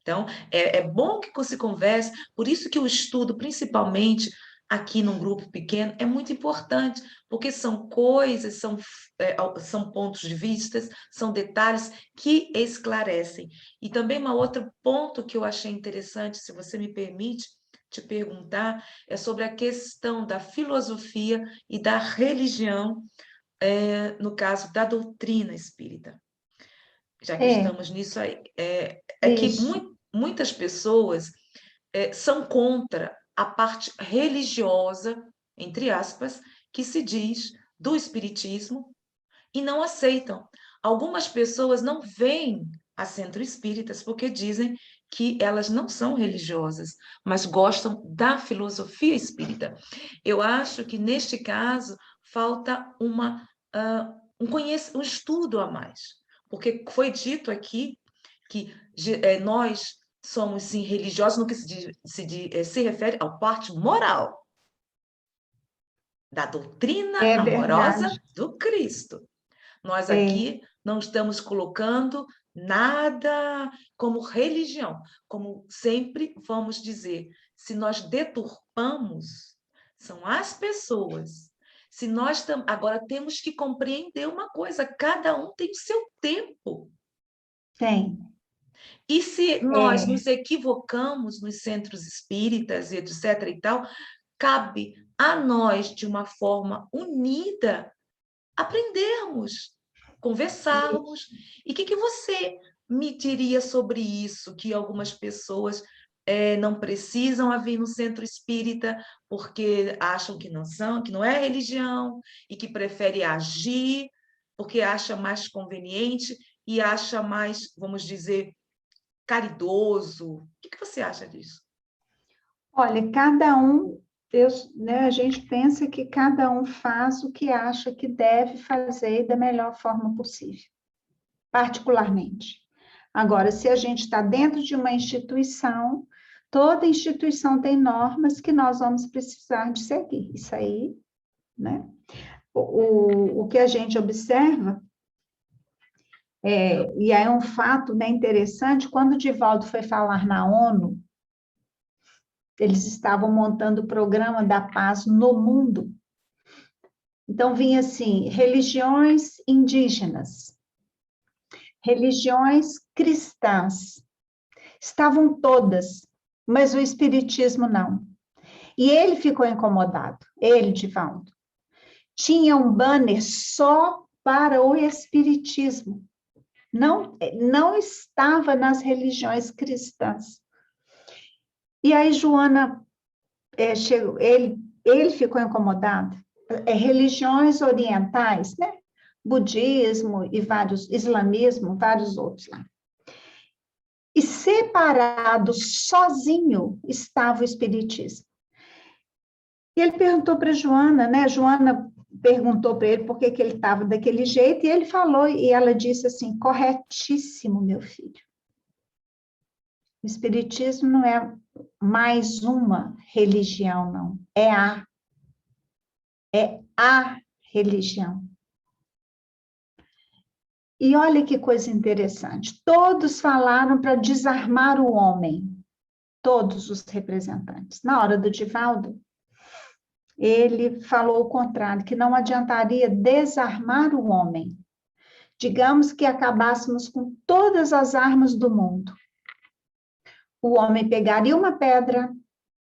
Então, é bom que se converse, por isso que o estudo, principalmente aqui num grupo pequeno, é muito importante, porque são coisas, são pontos de vista, são detalhes que esclarecem. E também um outro ponto que eu achei interessante, se você me permite te perguntar, é sobre a questão da filosofia e da religião no caso da doutrina espírita, já que É. estamos nisso aí, é que Isso. muitas pessoas são contra a parte religiosa, entre aspas, que se diz do espiritismo e não aceitam. Algumas pessoas não veem a centro espíritas porque dizem que elas não são religiosas, mas gostam da filosofia espírita. Eu acho que neste caso falta um estudo a mais, porque foi dito aqui que nós somos sim religiosos no que se refere ao parte moral da doutrina É amorosa verdade. do Cristo. Nós É. aqui não estamos colocando nada como religião, como sempre vamos dizer. Se nós deturpamos, são as pessoas. Se nós agora temos que compreender uma coisa, cada um tem o seu tempo. Tem. E se nós É. nos equivocamos nos centros espíritas, e etc. e tal, cabe a nós, de uma forma unida, aprendermos, conversarmos. E o que você me diria sobre isso, que algumas pessoas não precisam vir no centro espírita porque acham que não são, que não é religião, e que prefere agir porque acha mais conveniente e acha mais, vamos dizer, caridoso. O que você acha disso? Olha, cada um, Deus, né, a gente pensa que cada um faz o que acha que deve fazer da melhor forma possível, particularmente. Agora, se a gente está dentro de uma instituição, toda instituição tem normas que nós vamos precisar de seguir. Isso aí, né? O que a gente observa, e aí é um fato, né, interessante, quando o Divaldo foi falar na ONU, eles estavam montando o programa da paz no mundo. Então, vinha assim, religiões indígenas, religiões cristãs, estavam todas, mas o espiritismo não. E ele ficou incomodado, ele, Divaldo. Tinha um banner só para o espiritismo. Não estava nas religiões cristãs. E aí, Joana, chegou, ele ficou incomodado. Religiões orientais, né? Budismo e islamismo, vários outros lá. E separado, sozinho, estava o espiritismo. E ele perguntou para Joana, né? Joana perguntou para ele por que ele estava daquele jeito, e ele falou, e ela disse assim, corretíssimo, meu filho. O espiritismo não é mais uma religião, não. É a religião. E olha que coisa interessante. Todos falaram para desarmar o homem. Todos os representantes. Na hora do Divaldo, ele falou o contrário, que não adiantaria desarmar o homem. Digamos que acabássemos com todas as armas do mundo. O homem pegaria uma pedra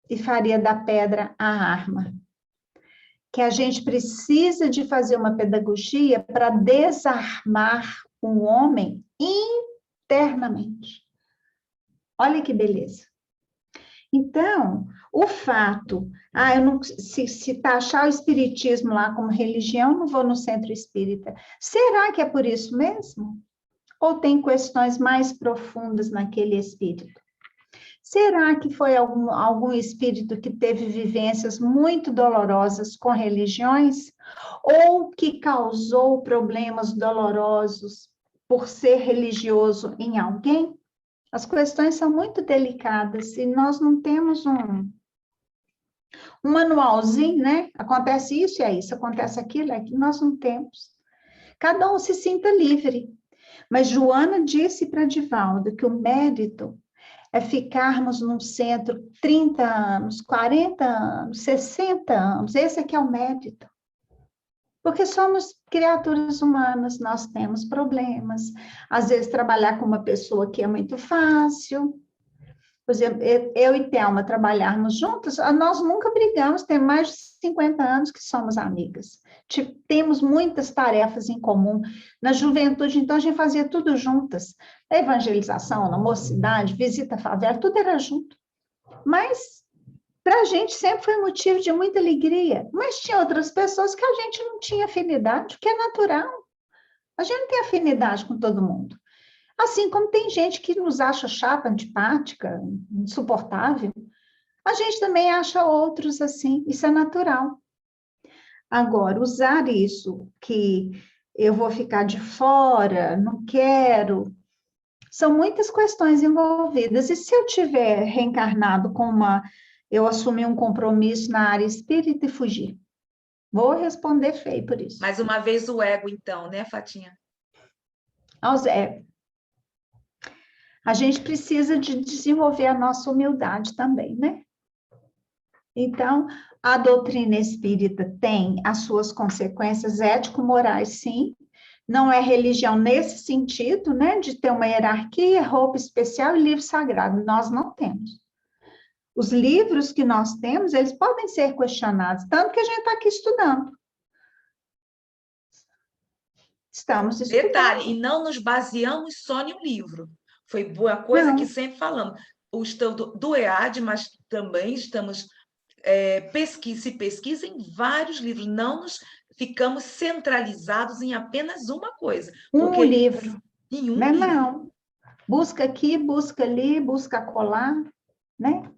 e faria da pedra a arma. Que a gente precisa de fazer uma pedagogia para desarmar o homem internamente. Olha que beleza. Então, o fato, se taxar o espiritismo lá como religião, não vou no centro espírita. Será que é por isso mesmo? Ou tem questões mais profundas naquele espírito? Será que foi algum espírito que teve vivências muito dolorosas com religiões? Ou que causou problemas dolorosos por ser religioso em alguém? As questões são muito delicadas e nós não temos um manualzinho, né? Acontece isso e é isso, acontece aquilo, é aquilo, nós não temos. Cada um se sinta livre. Mas Joana disse para Divaldo que o mérito é ficarmos num centro 30 anos, 40 anos, 60 anos, esse é que é o mérito. Porque somos criaturas humanas, nós temos problemas. Às vezes, trabalhar com uma pessoa que é muito fácil. Por exemplo, eu e Thelma trabalharmos juntas, nós nunca brigamos, tem mais de 50 anos que somos amigas. Temos muitas tarefas em comum. Na juventude, então, a gente fazia tudo juntas. A evangelização, na mocidade, visita à favela, tudo era junto. Mas, para a gente, sempre foi motivo de muita alegria. Mas tinha outras pessoas que a gente não tinha afinidade, o que é natural. A gente não tem afinidade com todo mundo. Assim como tem gente que nos acha chata, antipática, insuportável, a gente também acha outros assim, isso é natural. Agora, usar isso que eu vou ficar de fora, não quero, são muitas questões envolvidas. E se eu tiver reencarnado eu assumir um compromisso na área espírita e fugir? Vou responder feio por isso. Mais uma vez o ego, então, né, Fatinha? A gente precisa de desenvolver a nossa humildade também, né? Então, a doutrina espírita tem as suas consequências ético-morais, sim. Não é religião nesse sentido, né? De ter uma hierarquia, roupa especial e livro sagrado. Nós não temos. Os livros que nós temos, eles podem ser questionados, tanto que a gente está aqui estudando. Estamos estudando. Detalhe, e não nos baseamos só em um livro. Foi boa coisa Não. que sempre falamos. O estudo do EAD, mas também estamos se pesquisa em vários livros. Não nos ficamos centralizados em apenas uma coisa. Um livro. Em um Né? livro. Não. Busca aqui, busca ali, busca colar, né?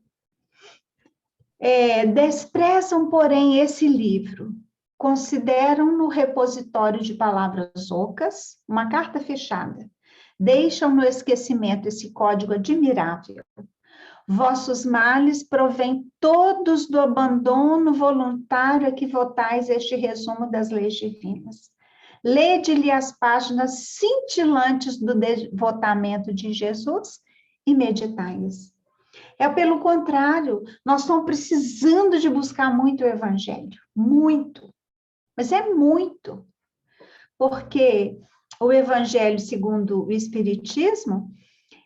Desprezam, porém, esse livro. Consideram no repositório de palavras ocas uma carta fechada. Deixam no esquecimento esse código admirável. Vossos males provêm todos do abandono voluntário a que votais este resumo das leis divinas. Lede-lhe as páginas cintilantes do devotamento de Jesus e meditai-as. Pelo contrário, nós estamos precisando de buscar muito o Evangelho, muito, mas é muito, porque o Evangelho, segundo o Espiritismo,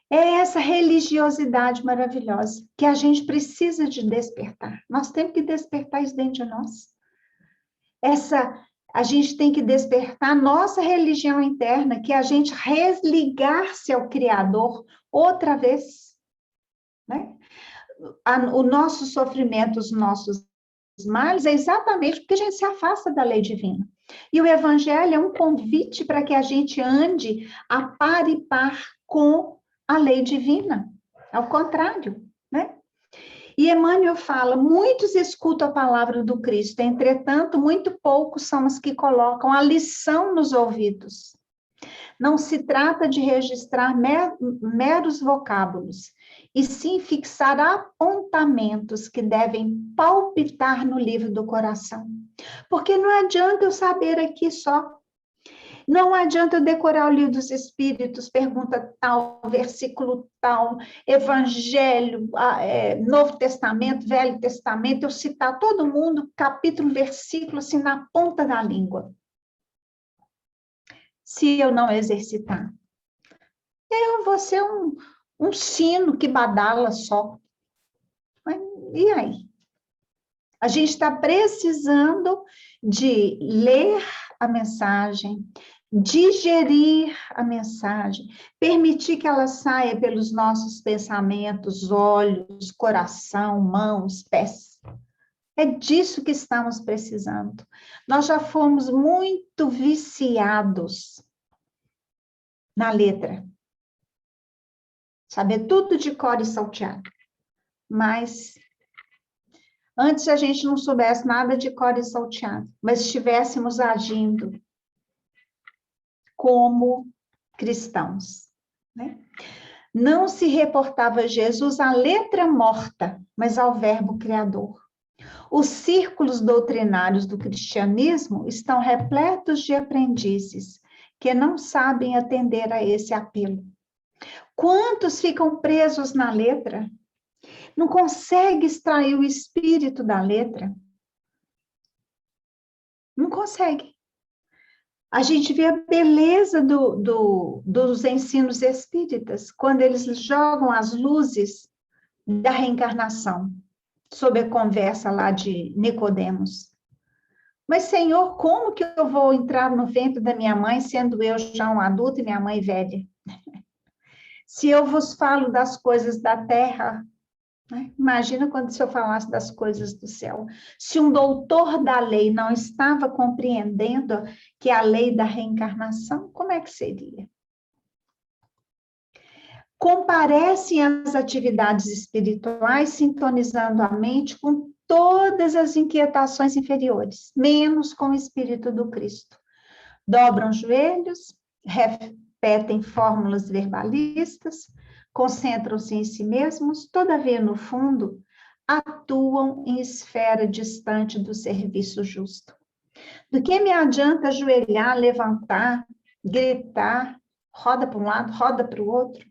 é essa religiosidade maravilhosa que a gente precisa de despertar. Nós temos que despertar isso dentro de nós. A gente tem que despertar a nossa religião interna, que é a gente resligar-se ao Criador outra vez, né? O nosso sofrimento, os nossos males, é exatamente porque a gente se afasta da lei divina. E o Evangelho é um convite para que a gente ande a par e par com a lei divina. Ao contrário, né? E Emmanuel fala, muitos escutam a palavra do Cristo, entretanto, muito poucos são os que colocam a lição nos ouvidos. Não se trata de registrar meros vocábulos, e sim fixar apontamentos que devem palpitar no livro do coração. Porque não adianta eu saber aqui só. Não adianta eu decorar o livro dos Espíritos, pergunta tal, versículo tal, Evangelho, Novo Testamento, Velho Testamento, eu citar todo mundo, capítulo, versículo, assim, na ponta da língua. Se eu não exercitar, eu vou ser um sino que badala só. E aí? A gente está precisando de ler a mensagem, digerir a mensagem, permitir que ela saia pelos nossos pensamentos, olhos, coração, mãos, pés. É disso que estamos precisando. Nós já fomos muito viciados na letra. Saber tudo de cor e salteado. Mas antes a gente não soubesse nada de cor e salteado, mas estivéssemos agindo como cristãos, né? Não se reportava a Jesus à letra morta, mas ao verbo criador. Os círculos doutrinários do cristianismo estão repletos de aprendizes que não sabem atender a esse apelo. Quantos ficam presos na letra? Não consegue extrair o espírito da letra? Não consegue. A gente vê a beleza dos ensinos espíritas, quando eles jogam as luzes da reencarnação, sob a conversa lá de Nicodemos. Mas, Senhor, como que eu vou entrar no ventre da minha mãe, sendo eu já um adulto e minha mãe velha? Se eu vos falo das coisas da terra, né? Imagina quando se eu falasse das coisas do céu. Se um doutor da lei não estava compreendendo que é a lei da reencarnação, como é que seria? Comparecem às atividades espirituais, sintonizando a mente com todas as inquietações inferiores, menos com o Espírito do Cristo. Dobram joelhos, repetem fórmulas verbalistas, concentram-se em si mesmos, todavia, no fundo, atuam em esfera distante do serviço justo. Do que me adianta ajoelhar, levantar, gritar, roda para um lado, roda para o outro,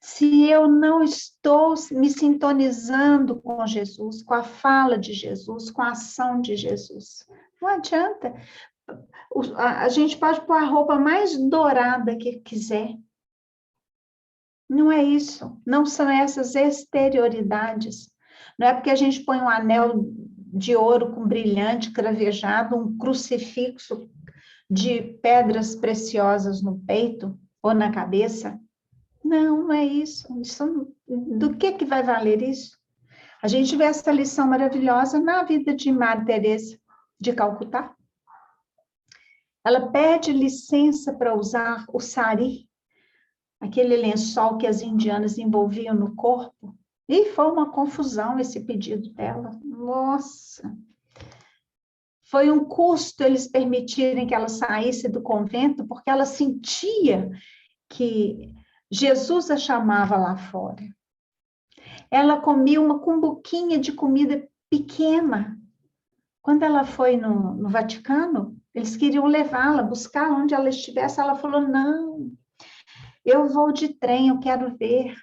se eu não estou me sintonizando com Jesus, com a fala de Jesus, com a ação de Jesus? Não adianta. A gente pode pôr a roupa mais dourada que quiser. Não é isso. Não são essas exterioridades. Não é porque a gente põe um anel de ouro com brilhante, cravejado, um crucifixo de pedras preciosas no peito ou na cabeça. Não, não é isso. Do que vai valer isso? A gente vê essa lição maravilhosa na vida de Madre Teresa de Calcutá. Ela pede licença para usar o sari, aquele lençol que as indianas envolviam no corpo. E foi uma confusão esse pedido dela. Nossa! Foi um custo eles permitirem que ela saísse do convento, porque ela sentia que Jesus a chamava lá fora. Ela comia uma cumbuquinha de comida pequena. Quando ela foi no Vaticano, eles queriam levá-la, buscar onde ela estivesse. Ela falou, não, eu vou de trem, eu quero ver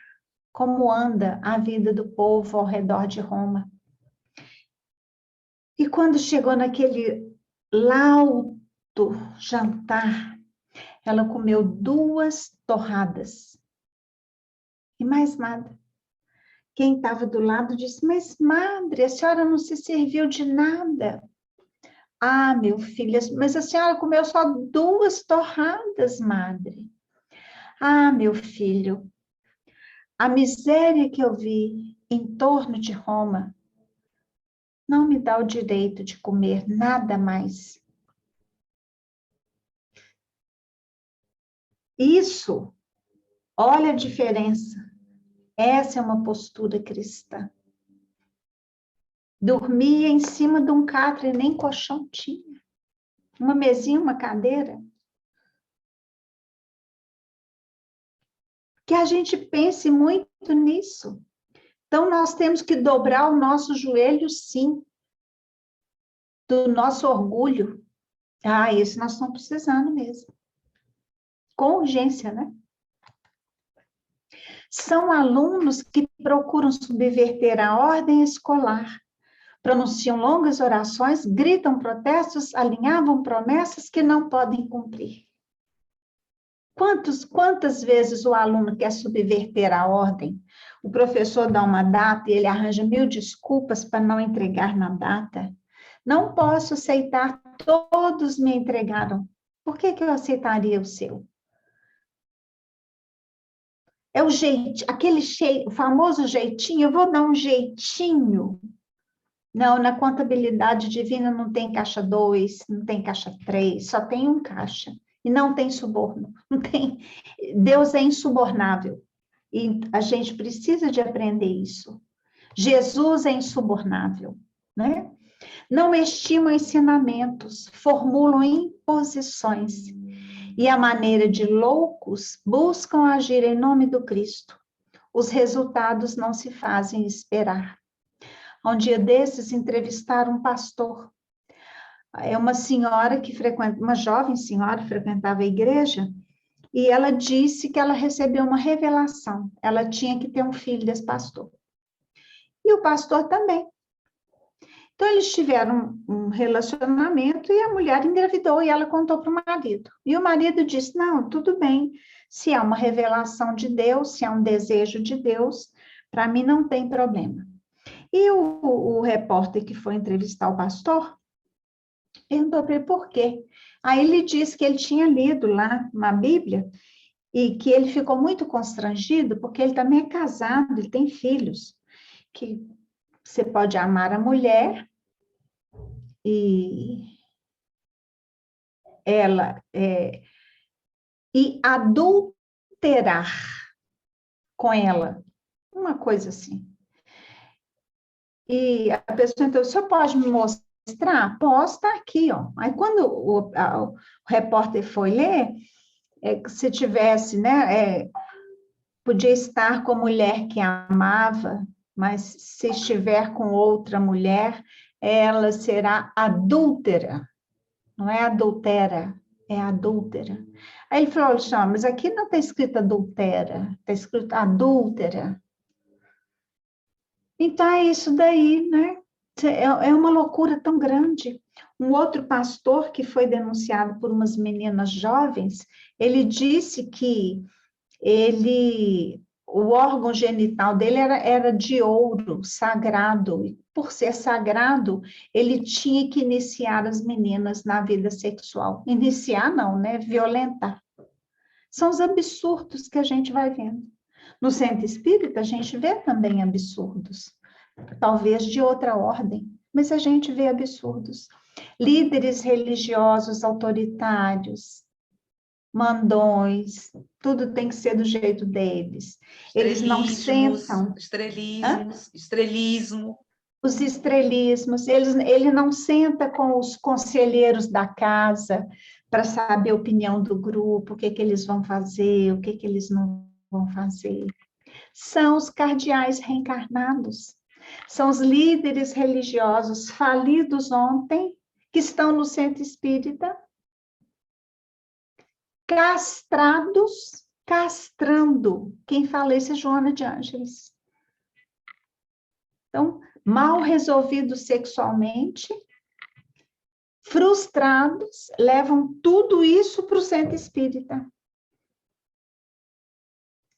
como anda a vida do povo ao redor de Roma. E quando chegou naquele laudo jantar, ela comeu 2 torradas. E mais nada. Quem estava do lado disse, mas, madre, a senhora não se serviu de nada. Ah, meu filho, mas a senhora comeu só 2 torradas, madre. Ah, meu filho, a miséria que eu vi em torno de Roma não me dá o direito de comer nada mais. Isso, olha a diferença. Essa é uma postura cristã. Dormia em cima de um catre, nem colchão tinha. Uma mesinha, uma cadeira. Que a gente pense muito nisso. Então, nós temos que dobrar o nosso joelho, sim, do nosso orgulho. Ah, isso nós estamos precisando mesmo. Com urgência, né? São alunos que procuram subverter a ordem escolar, pronunciam longas orações, gritam protestos, alinhavam promessas que não podem cumprir. Quantas vezes o aluno quer subverter a ordem? O professor dá uma data e ele arranja 1000 desculpas para não entregar na data. Não posso aceitar, todos me entregaram. Por que eu aceitaria o seu? É o jeitinho, o famoso jeitinho, eu vou dar um jeitinho. Não, na contabilidade divina não tem caixa 2, não tem caixa 3, só tem um caixa. E não tem suborno, não tem. Deus é insubornável. E a gente precisa de aprender isso. Jesus é insubornável, né? Não estimam ensinamentos, formulam imposições. E a maneira de loucos buscam agir em nome do Cristo. Os resultados não se fazem esperar. Um dia desses, entrevistaram um pastor. É uma senhora que uma jovem senhora frequentava a igreja, e ela disse que ela recebeu uma revelação. Ela tinha que ter um filho desse pastor. E o pastor também. Então, eles tiveram um relacionamento e a mulher engravidou e ela contou para o marido. E o marido disse, não, tudo bem, se é uma revelação de Deus, se é um desejo de Deus, Para mim não tem problema. E o repórter que foi entrevistar o pastor perguntou para ele por quê. Aí ele disse que ele tinha lido lá na Bíblia e que ele ficou muito constrangido porque ele também é casado, ele tem filhos, que você pode amar a mulher e ela e adulterar com ela, uma coisa assim. E a pessoa, então, o senhor pode me mostrar? Posso, está aqui, ó. Aí, quando o repórter foi ler, se tivesse, né, podia estar com a mulher que amava, mas se estiver com outra mulher, ela será adúltera. Não é adultera, é adúltera. Aí ele falou, Alexandre, mas aqui não está escrito adultera, está escrito adúltera. Então, é isso daí, né? É uma loucura tão grande. Um outro pastor que foi denunciado por umas meninas jovens, ele disse que o órgão genital dele era de ouro, sagrado. E por ser sagrado, ele tinha que iniciar as meninas na vida sexual. Iniciar não, né? Violentar. São os absurdos que a gente vai vendo. No centro espírita, a gente vê também absurdos, talvez de outra ordem, mas a gente vê absurdos. Líderes religiosos autoritários, mandões, tudo tem que ser do jeito deles. Eles não sentam. Estrelismo. Os estrelismos, ele não senta com os conselheiros da casa para saber a opinião do grupo, o que eles vão fazer, o que eles não vão fazer. São os cardeais reencarnados, são os líderes religiosos falidos ontem, que estão no centro espírita, castrando. Quem fala isso é Joana de Ângeles. Então, mal resolvidos sexualmente, frustrados, levam tudo isso para o centro espírita.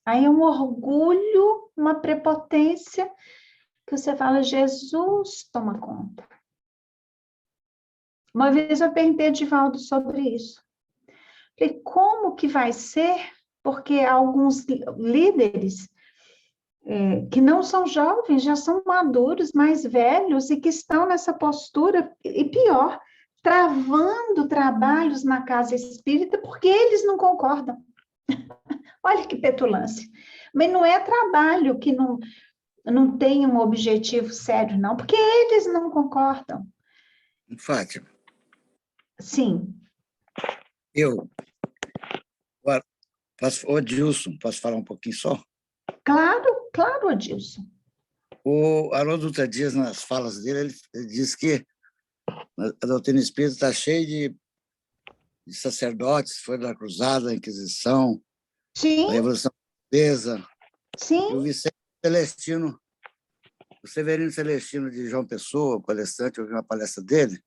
Aí é um orgulho, uma prepotência, que você fala, Jesus toma conta. Uma vez eu perguntei a Divaldo sobre isso. Falei, como que vai ser? Porque alguns líderes que não são jovens, já são maduros, mais velhos, e que estão nessa postura, e pior, travando trabalhos na casa espírita, porque eles não concordam. Olha que petulância. Mas não é trabalho que não tem um objetivo sério, não, porque eles não concordam. Fátima. Sim. Adilson, posso falar um pouquinho só? Claro, Adilson. O Haroldo Dutra Dias, nas falas dele, ele diz que a doutrina espírita está cheia de sacerdotes, foi da Cruzada, da Inquisição, Sim. da Revolução Francesa. Sim. E o Vicente Celestino, o Severino Celestino de João Pessoa, palestrante, eu ouvi uma palestra dele,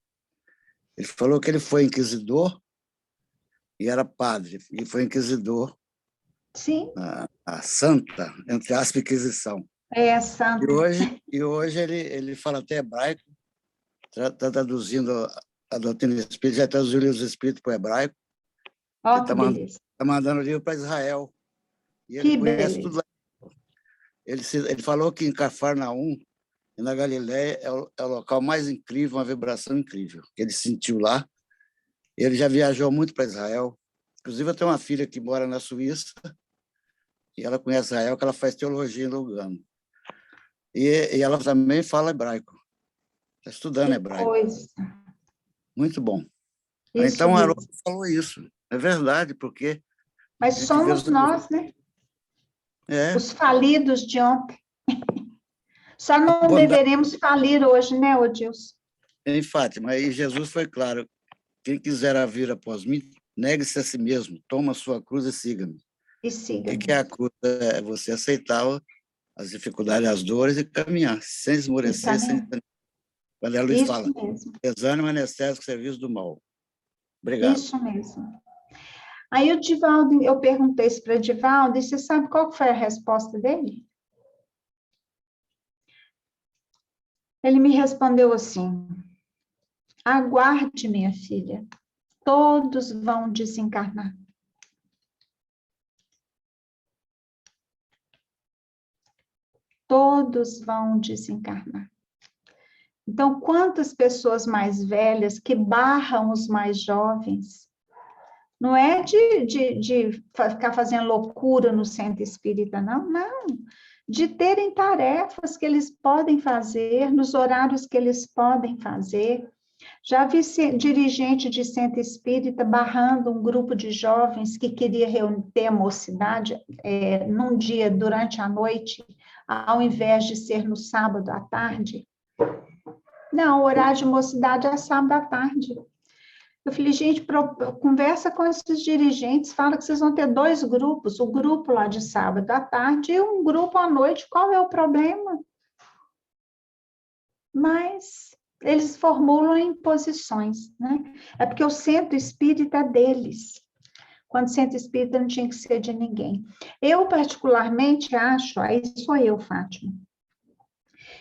ele falou que ele foi inquisidor e era padre, e foi inquisidor. Sim. A santa, entre aspas, Inquisição. É a santa. E hoje ele fala até hebraico, está traduzindo a doutrina espírita, já traduziu os espíritos para o hebraico. Está mandando livro para Israel. E ele conhece tudo lá. Ele falou que em Cafarnaum, na Galiléia, é o local mais incrível, uma vibração incrível, que ele sentiu lá. Ele já viajou muito para Israel. Inclusive, eu tenho uma filha que mora na Suíça, e ela conhece Israel, que ela faz teologia em Lugano. E ela também fala hebraico. Está estudando hebraico. Coisa. Muito bom. Isso então, o mesmo. Haroldo falou isso. É verdade, porque... Mas somos nós, né? Os falidos de ontem. Só não deveremos falir hoje, né, Odilson? Em Fátima, e Jesus foi claro. Quem quiser vir após mim, negue-se a si mesmo, toma a sua cruz e siga-me. E siga-me. O que é a cruz? É você aceitar as dificuldades, as dores e caminhar, sem esmorecer, sem... Quando a Luiz fala, desânimo, anestésico, serviço do mal. Obrigado. Isso mesmo. Aí o Divaldo, eu perguntei isso para o Divaldo, e você sabe qual foi a resposta dele? Ele me respondeu assim: aguarde, minha filha, todos vão desencarnar. Todos vão desencarnar. Então, quantas pessoas mais velhas que barram os mais jovens? Não é de ficar fazendo loucura no centro espírita, não, não. De terem tarefas que eles podem fazer, nos horários que eles podem fazer. Já vi dirigente de centro espírita barrando um grupo de jovens que queria ter a mocidade num dia durante a noite, ao invés de ser no sábado à tarde. Não, o horário de mocidade é sábado à tarde. Eu falei, gente, conversa com esses dirigentes, fala que vocês vão ter 2 grupos, o grupo lá de sábado à tarde e um grupo à noite, qual é o problema? Mas eles formulam imposições, né? É porque o centro espírita é deles. Quando o centro espírita não tinha que ser de ninguém. Eu, particularmente, acho, aí sou eu, Fátima,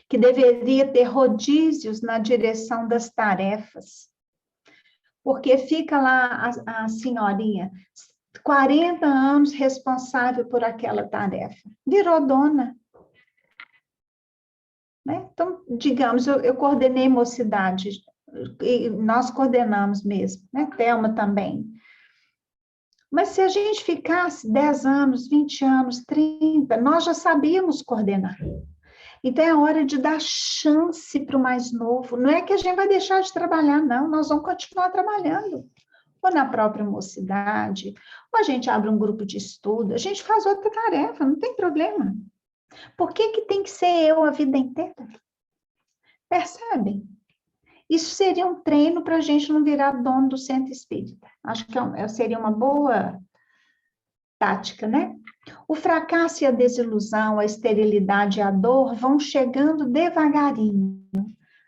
que deveria ter rodízios na direção das tarefas. Porque fica lá a senhorinha, 40 anos responsável por aquela tarefa. Virou dona. Né? Então, digamos, eu coordenei mocidade, e nós coordenamos mesmo, né? Thelma também. Mas se a gente ficasse 10 anos, 20 anos, 30, nós já sabíamos coordenar. Então, é hora de dar chance para o mais novo. Não é que a gente vai deixar de trabalhar, não. Nós vamos continuar trabalhando. Ou na própria mocidade, ou a gente abre um grupo de estudo, a gente faz outra tarefa, não tem problema. Por que tem que ser eu a vida inteira? Percebem? Isso seria um treino para a gente não virar dono do centro espírita. Acho que seria uma boa tática, né? O fracasso e a desilusão, a esterilidade e a dor vão chegando devagarinho,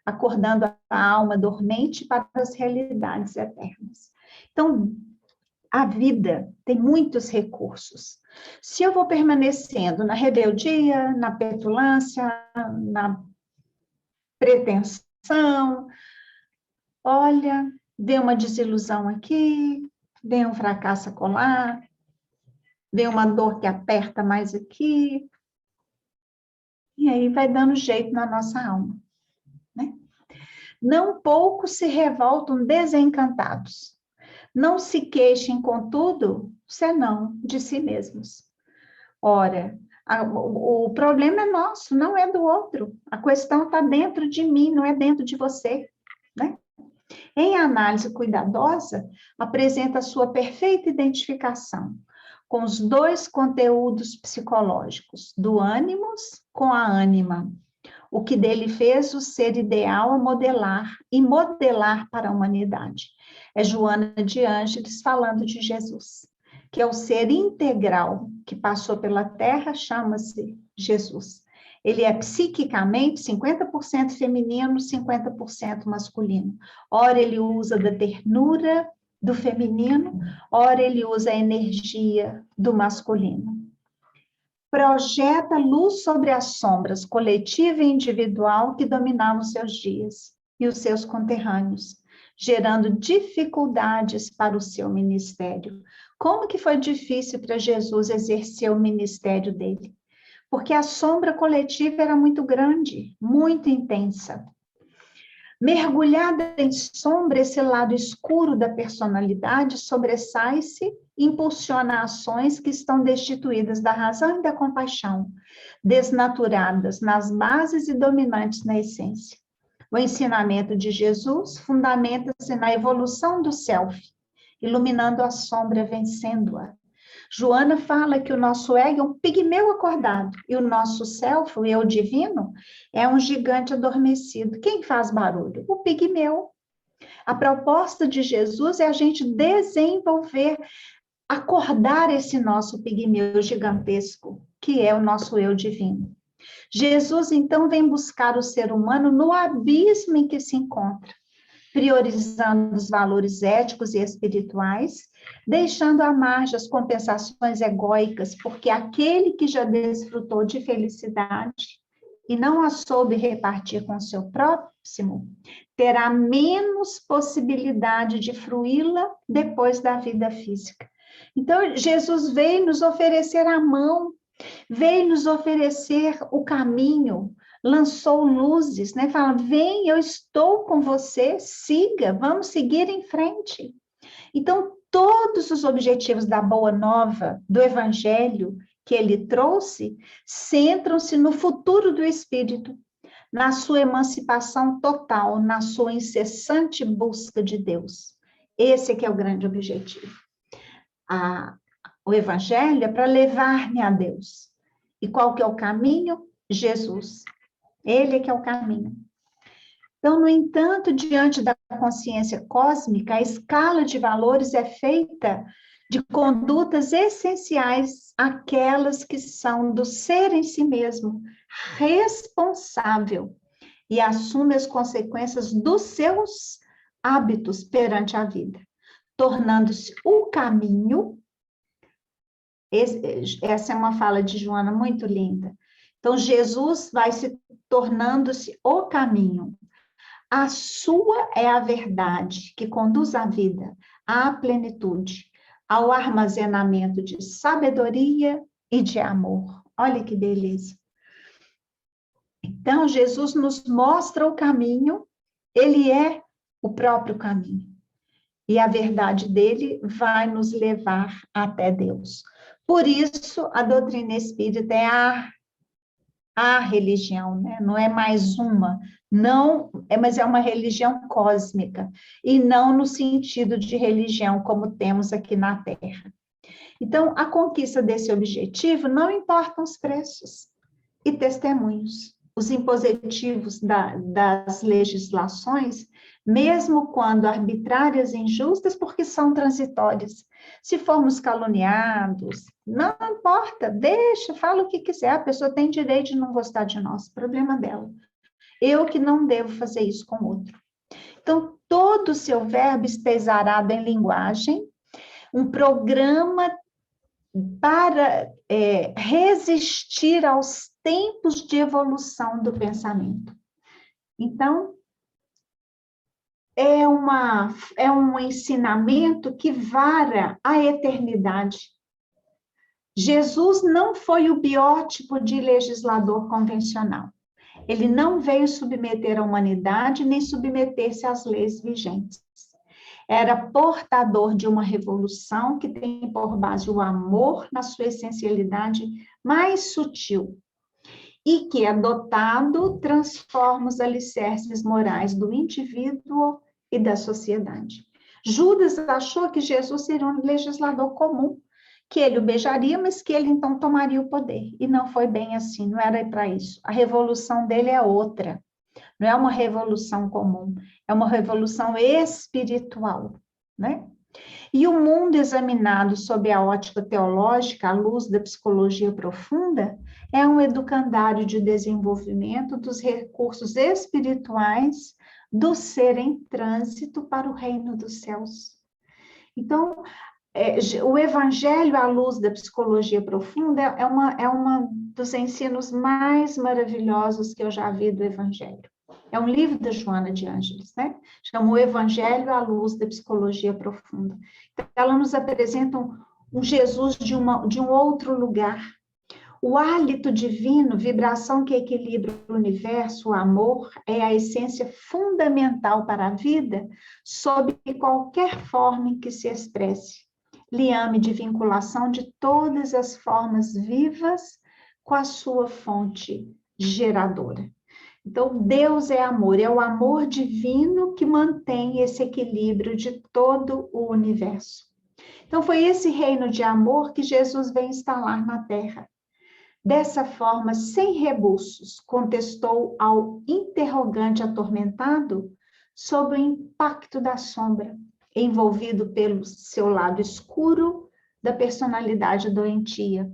acordando a alma dormente para as realidades eternas. Então, a vida tem muitos recursos. Se eu vou permanecendo na rebeldia, na petulância, na pretensão, olha, deu uma desilusão aqui, deu um fracasso acolá, deu uma dor que aperta mais aqui, e aí vai dando jeito na nossa alma, né? Não poucos se revoltam desencantados. Não se queixem, contudo, senão de si mesmos. Ora, o problema é nosso, não é do outro. A questão está dentro de mim, não é dentro de você, né? Em análise cuidadosa, apresenta a sua perfeita identificação com os 2 conteúdos psicológicos, do ânimos com a ânima, o que dele fez o ser ideal a modelar e modelar para a humanidade. É Joana de Ângeles falando de Jesus, que é o ser integral que passou pela Terra, chama-se Jesus. Ele é psiquicamente 50% feminino, 50% masculino. Ora, ele usa da ternura do feminino, ora, ele usa a energia do masculino. Projeta luz sobre as sombras, coletiva e individual, que dominavam seus dias e os seus conterrâneos, gerando dificuldades para o seu ministério. Como que foi difícil para Jesus exercer o ministério dele? Porque a sombra coletiva era muito grande, muito intensa. Mergulhada em sombra, esse lado escuro da personalidade sobressai-se e impulsiona ações que estão destituídas da razão e da compaixão, desnaturadas nas bases e dominantes na essência. O ensinamento de Jesus fundamenta-se na evolução do self, iluminando a sombra, vencendo-a. Joana fala que o nosso ego é um pigmeu acordado e o nosso self, o eu divino, é um gigante adormecido. Quem faz barulho? O pigmeu. A proposta de Jesus é a gente desenvolver, acordar esse nosso pigmeu gigantesco, que é o nosso eu divino. Jesus, então, vem buscar o ser humano no abismo em que se encontra, priorizando os valores éticos e espirituais, deixando à margem as compensações egóicas, porque aquele que já desfrutou de felicidade e não a soube repartir com seu próximo, terá menos possibilidade de fruí-la depois da vida física. Então, Jesus veio nos oferecer a mão, veio nos oferecer o caminho, lançou luzes, né? Fala, vem, eu estou com você, siga, vamos seguir em frente. Então, todos os objetivos da Boa Nova, do Evangelho que ele trouxe, centram-se no futuro do Espírito, na sua emancipação total, na sua incessante busca de Deus. Esse é que é o grande objetivo. O Evangelho é para levar-me a Deus. E qual que é o caminho? Jesus. Ele é que é o caminho. Então, no entanto, diante da consciência cósmica, a escala de valores é feita de condutas essenciais, aquelas que são do ser em si mesmo, responsável, e assume as consequências dos seus hábitos perante a vida, tornando-se o caminho. Essa é uma fala de Joana muito linda. Então, Jesus vai se tornando-se o caminho. A sua é a verdade que conduz à vida, à plenitude, ao armazenamento de sabedoria e de amor. Olha que beleza. Então, Jesus nos mostra o caminho, ele é o próprio caminho. E a verdade dele vai nos levar até Deus. Por isso, a doutrina espírita é a religião, né? Não é mais uma, não, mas é uma religião cósmica, e não no sentido de religião como temos aqui na Terra. Então, a conquista desse objetivo não importam os preços e testemunhos. Os impositivos das legislações, mesmo quando arbitrárias e injustas, porque são transitórias. Se formos caluniados, não importa, deixa, fala o que quiser, a pessoa tem direito de não gostar de nós, problema dela. Eu que não devo fazer isso com outro. Então, todo o seu verbo está exarado em linguagem, um programa para resistir aos tempos de evolução do pensamento. Então, é um ensinamento que vara a eternidade. Jesus não foi o biótipo de legislador convencional. Ele não veio submeter a humanidade, nem submeter-se às leis vigentes. Era portador de uma revolução que tem por base o amor na sua essencialidade mais sutil e que, adotado, transforma os alicerces morais do indivíduo e da sociedade. Judas achou que Jesus seria um legislador comum, que ele o beijaria, mas que ele então tomaria o poder. E não foi bem assim, não era para isso. A revolução dele é outra. Não é uma revolução comum, é uma revolução espiritual, né? E o mundo examinado sob a ótica teológica, à luz da psicologia profunda, é um educandário de desenvolvimento dos recursos espirituais do ser em trânsito para o reino dos céus. Então, o Evangelho à luz da psicologia profunda é uma dos ensinos mais maravilhosos que eu já vi do Evangelho. É um livro da Joana de Ângeles, né? Chama O Evangelho à luz da psicologia profunda. Então, ela nos apresenta um Jesus de um outro lugar. O hálito divino, vibração que equilibra o universo, o amor, é a essência fundamental para a vida, sob qualquer forma em que se expresse. Liame de vinculação de todas as formas vivas com a sua fonte geradora. Então, Deus é amor, é o amor divino que mantém esse equilíbrio de todo o universo. Então, foi esse reino de amor que Jesus veio instalar na Terra. Dessa forma, sem rebuços, contestou ao interrogante atormentado sobre o impacto da sombra, envolvido pelo seu lado escuro da personalidade doentia.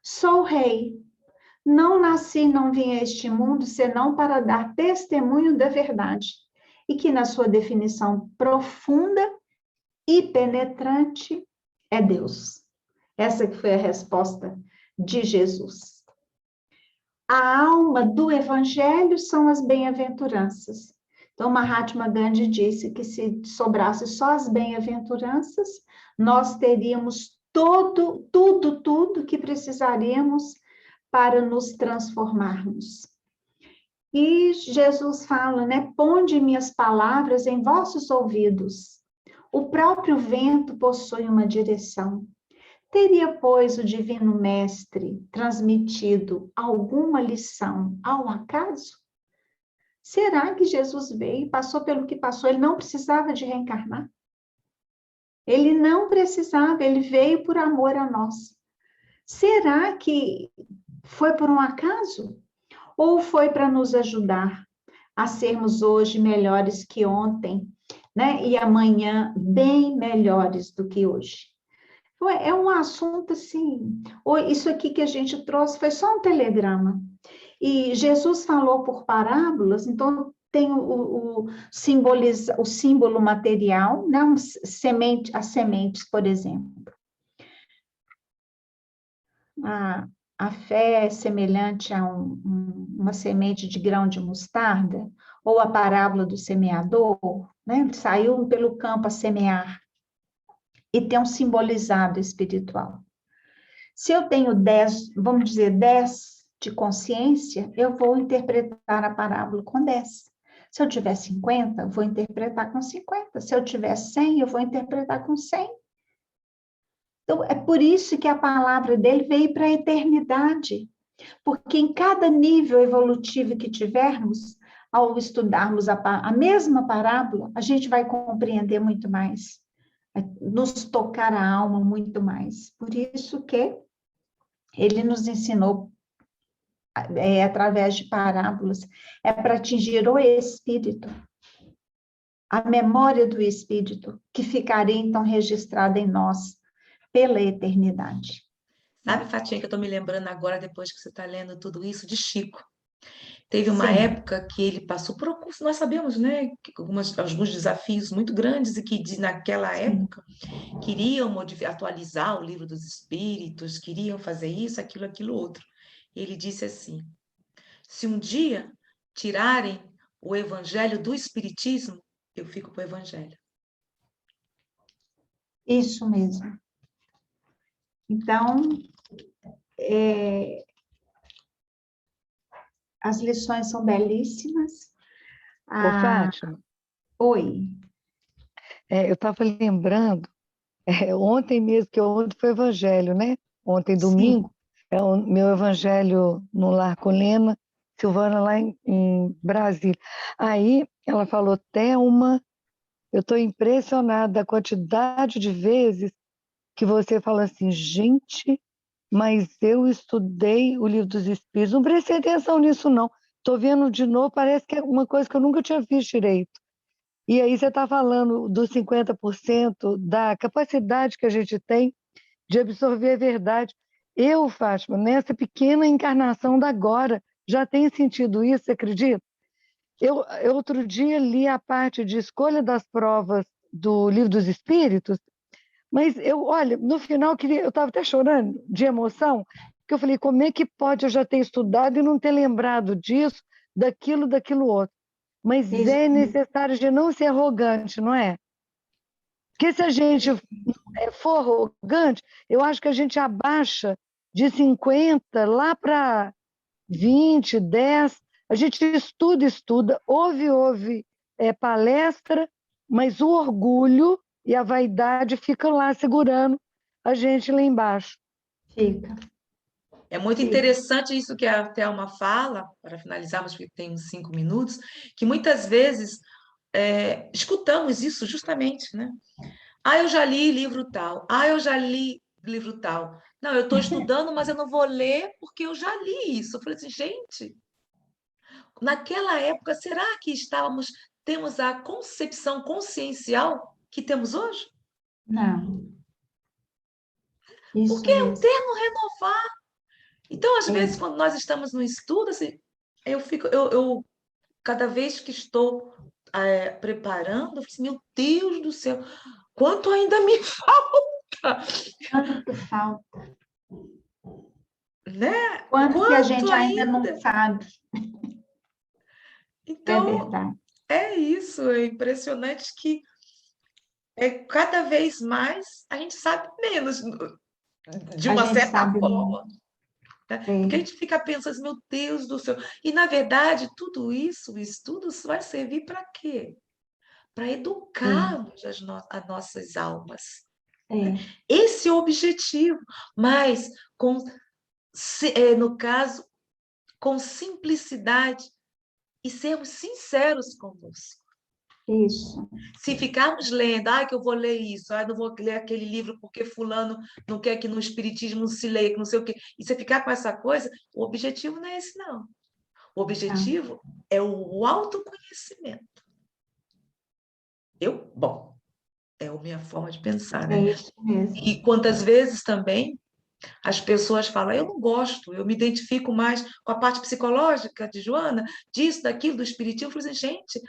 Sou rei. Não nasci, não vim a este mundo, senão para dar testemunho da verdade, e que na sua definição profunda e penetrante é Deus. Essa que foi a resposta de Jesus. a alma do evangelho são as bem-aventuranças. Então, Mahatma Gandhi disse que se sobrasse só as bem-aventuranças, nós teríamos tudo que precisaríamos para nos transformarmos. E Jesus fala, né? Ponde minhas palavras em vossos ouvidos. O próprio vento possui uma direção. Teria, pois, o Divino Mestre transmitido alguma lição ao acaso? Será que Jesus veio e passou pelo que passou? Ele não precisava de reencarnar? Ele não precisava, ele veio por amor a nós. Será que foi por um acaso? Ou foi para nos ajudar a sermos hoje melhores que ontem, né? E amanhã bem melhores do que hoje? É um assunto assim, isso aqui que a gente trouxe foi só um telegrama. E Jesus falou por parábolas, então tem o símbolo material, né? As sementes, por exemplo. A fé é semelhante a uma semente de grão de mostarda, ou a parábola do semeador, né? Ele saiu pelo campo a semear, e tem um simbolizado espiritual. Se eu tenho 10, vamos dizer, 10 de consciência, eu vou interpretar a parábola com 10. Se eu tiver 50, vou interpretar com 50. Se eu tiver 100, eu vou interpretar com 100. Então, é por isso que a palavra dele veio para a eternidade. Porque em cada nível evolutivo que tivermos, ao estudarmos a mesma parábola, a gente vai compreender muito mais, vai nos tocar a alma muito mais. Por isso que ele nos ensinou através de parábolas, é para atingir o espírito, a memória do espírito, que ficaria então registrada em nós pela eternidade. Sabe, Fatinha, que eu estou me lembrando agora, depois que você está lendo tudo isso, de Chico. Teve uma Sim. época que ele passou por alguns, nós sabemos, né, alguns desafios muito grandes e que naquela época queriam atualizar o livro dos espíritos, queriam fazer isso, aquilo, outro. E ele disse assim: se um dia tirarem o evangelho do espiritismo, eu fico com o evangelho. Isso mesmo. Então, as lições são belíssimas. Ô, Fátima, Oi. eu estava lembrando, ontem mesmo, que ontem foi evangelho, né? Ontem, domingo, é o meu evangelho no Lar com Lena, Silvana, lá em Brasília. Aí ela falou, Thelma, eu estou impressionada da quantidade de vezes que você fala assim, gente, mas eu estudei o Livro dos Espíritos, não prestei atenção nisso não, estou vendo de novo, parece que é uma coisa que eu nunca tinha visto direito. E aí você está falando dos 50% da capacidade que a gente tem de absorver a verdade. Eu, Fátima, nessa pequena encarnação da agora, já tenho sentido isso, você acredita? Eu outro dia li a parte de escolha das provas do Livro dos Espíritos, mas olha, no final eu estava até chorando de emoção, porque eu falei, como é que pode eu já ter estudado e não ter lembrado disso, daquilo outro? Mas é necessário de não ser arrogante, não é? Porque se a gente for arrogante, eu acho que a gente abaixa de 50 lá para 20, 10, a gente estuda, ouve palestra, mas o orgulho e a vaidade ficam lá segurando a gente lá embaixo. Fica. É muito interessante isso que a Thelma fala, para finalizarmos, porque tem uns 5 minutos, que muitas vezes escutamos isso justamente, né? Eu já li livro tal. Eu já li livro tal. Não, eu estou estudando, mas eu não vou ler porque eu já li isso. Eu falei assim, gente, naquela época, será que temos a concepção consciencial que temos hoje? Não. Isso Porque é um mesmo. termo renovar. Então, às vezes, quando nós estamos no estudo, assim, eu cada vez que estou preparando, eu falo assim, meu Deus do céu, quanto ainda me falta? Quanto falta? né? Quanto que a gente Quanto ainda não ainda? sabe, é Então, verdade. é isso, é impressionante que cada vez mais a gente sabe menos, de A uma gente certa sabe muito. forma, né? Porque a É, gente fica pensando, assim, meu Deus do céu. E, na verdade, tudo isso, o estudo vai servir para quê? Para é, educarmos as nossas almas, né? é. Esse é o objetivo, mas, no caso, com simplicidade e sermos sinceros conosco. Isso, Se ficarmos lendo, que eu vou ler isso, não vou ler aquele livro porque fulano não quer que no espiritismo não se leia, que não sei o quê. E você ficar com essa coisa, o objetivo não é esse, não. O tá. objetivo é o autoconhecimento. Bom, é a minha forma de pensar, É né? isso mesmo. E quantas vezes também as pessoas falam, eu não gosto, eu me identifico mais com a parte psicológica de Joana, disso, daquilo, do espiritismo. Eu falei assim, gente,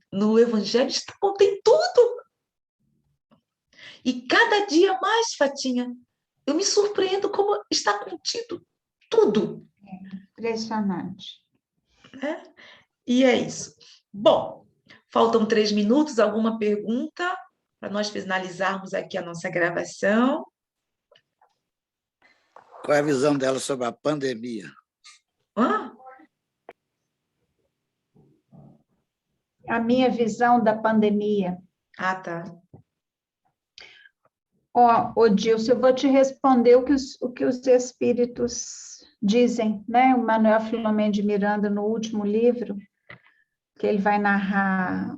no Evangelho contém tudo. E cada dia mais, Fatinha, eu me surpreendo como está contido tudo, Impressionante. né? E é isso. Bom, faltam 3 minutos, alguma pergunta para nós finalizarmos aqui a nossa gravação? Qual é a visão dela sobre a pandemia? Hã? A minha visão da pandemia. Tá. Dilson, eu vou te responder o que os espíritos dizem, né? O Manuel Filomeno de Miranda, no último livro, que ele vai narrar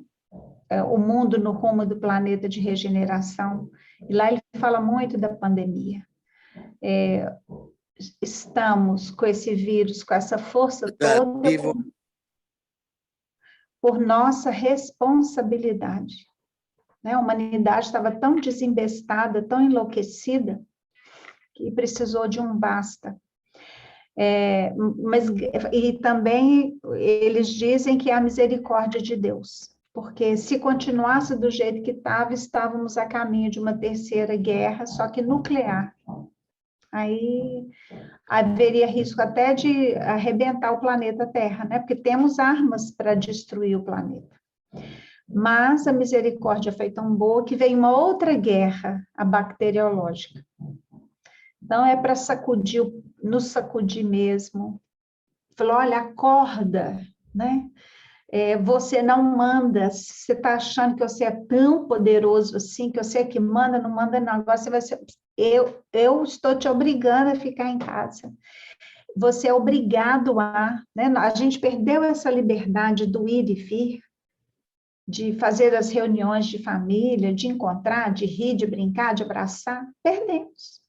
o mundo no rumo do planeta de regeneração, e lá ele fala muito da pandemia. Estamos com esse vírus, com essa força toda, por nossa responsabilidade. Né? A humanidade estava tão desembestada, tão enlouquecida, que precisou de um basta. E também eles dizem que é a misericórdia de Deus, porque se continuasse do jeito que estava, estávamos a caminho de uma terceira guerra, só que nuclear. Aí haveria risco até de arrebentar o planeta Terra, né? Porque temos armas para destruir o planeta. Mas a misericórdia foi tão boa que veio uma outra guerra, a bacteriológica. Então, é para sacudir, nos sacudir mesmo. Falou, olha, acorda, né? Você não manda, você está achando que você é tão poderoso assim, que você é que manda, não manda não, agora você vai ser... Eu estou te obrigando a ficar em casa. Você é obrigado né? A gente perdeu essa liberdade do ir e vir, de fazer as reuniões de família, de encontrar, de rir, de brincar, de abraçar, perdemos.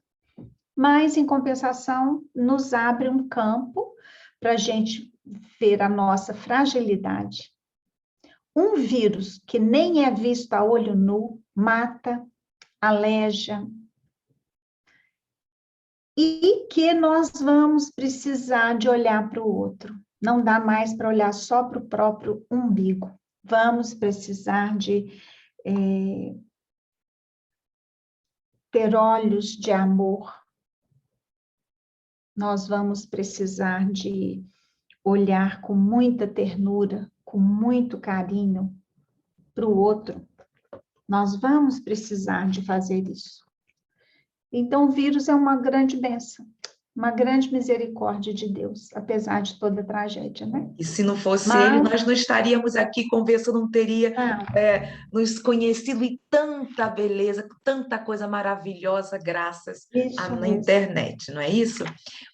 Mas, em compensação, nos abre um campo para a gente ver a nossa fragilidade. Um vírus que nem é visto a olho nu, mata, aleja, e que nós vamos precisar de olhar para o outro. Não dá mais para olhar só para o próprio umbigo. Vamos precisar de ter olhos de amor. Nós vamos precisar de olhar com muita ternura, com muito carinho para o outro. Nós vamos precisar de fazer isso. Então, o vírus é uma grande bênção, uma grande misericórdia de Deus, apesar de toda a tragédia, né? E se não fosse ele, nós não estaríamos aqui conversando, não teria nos conhecido em tanta beleza, tanta coisa maravilhosa, graças na internet, não é isso?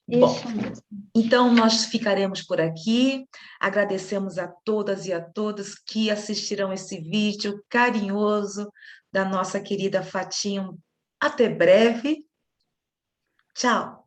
Bom, isso mesmo. Então nós ficaremos por aqui. Agradecemos a todas e a todos que assistiram esse vídeo carinhoso da nossa querida Fatinha. Até breve. Tchau.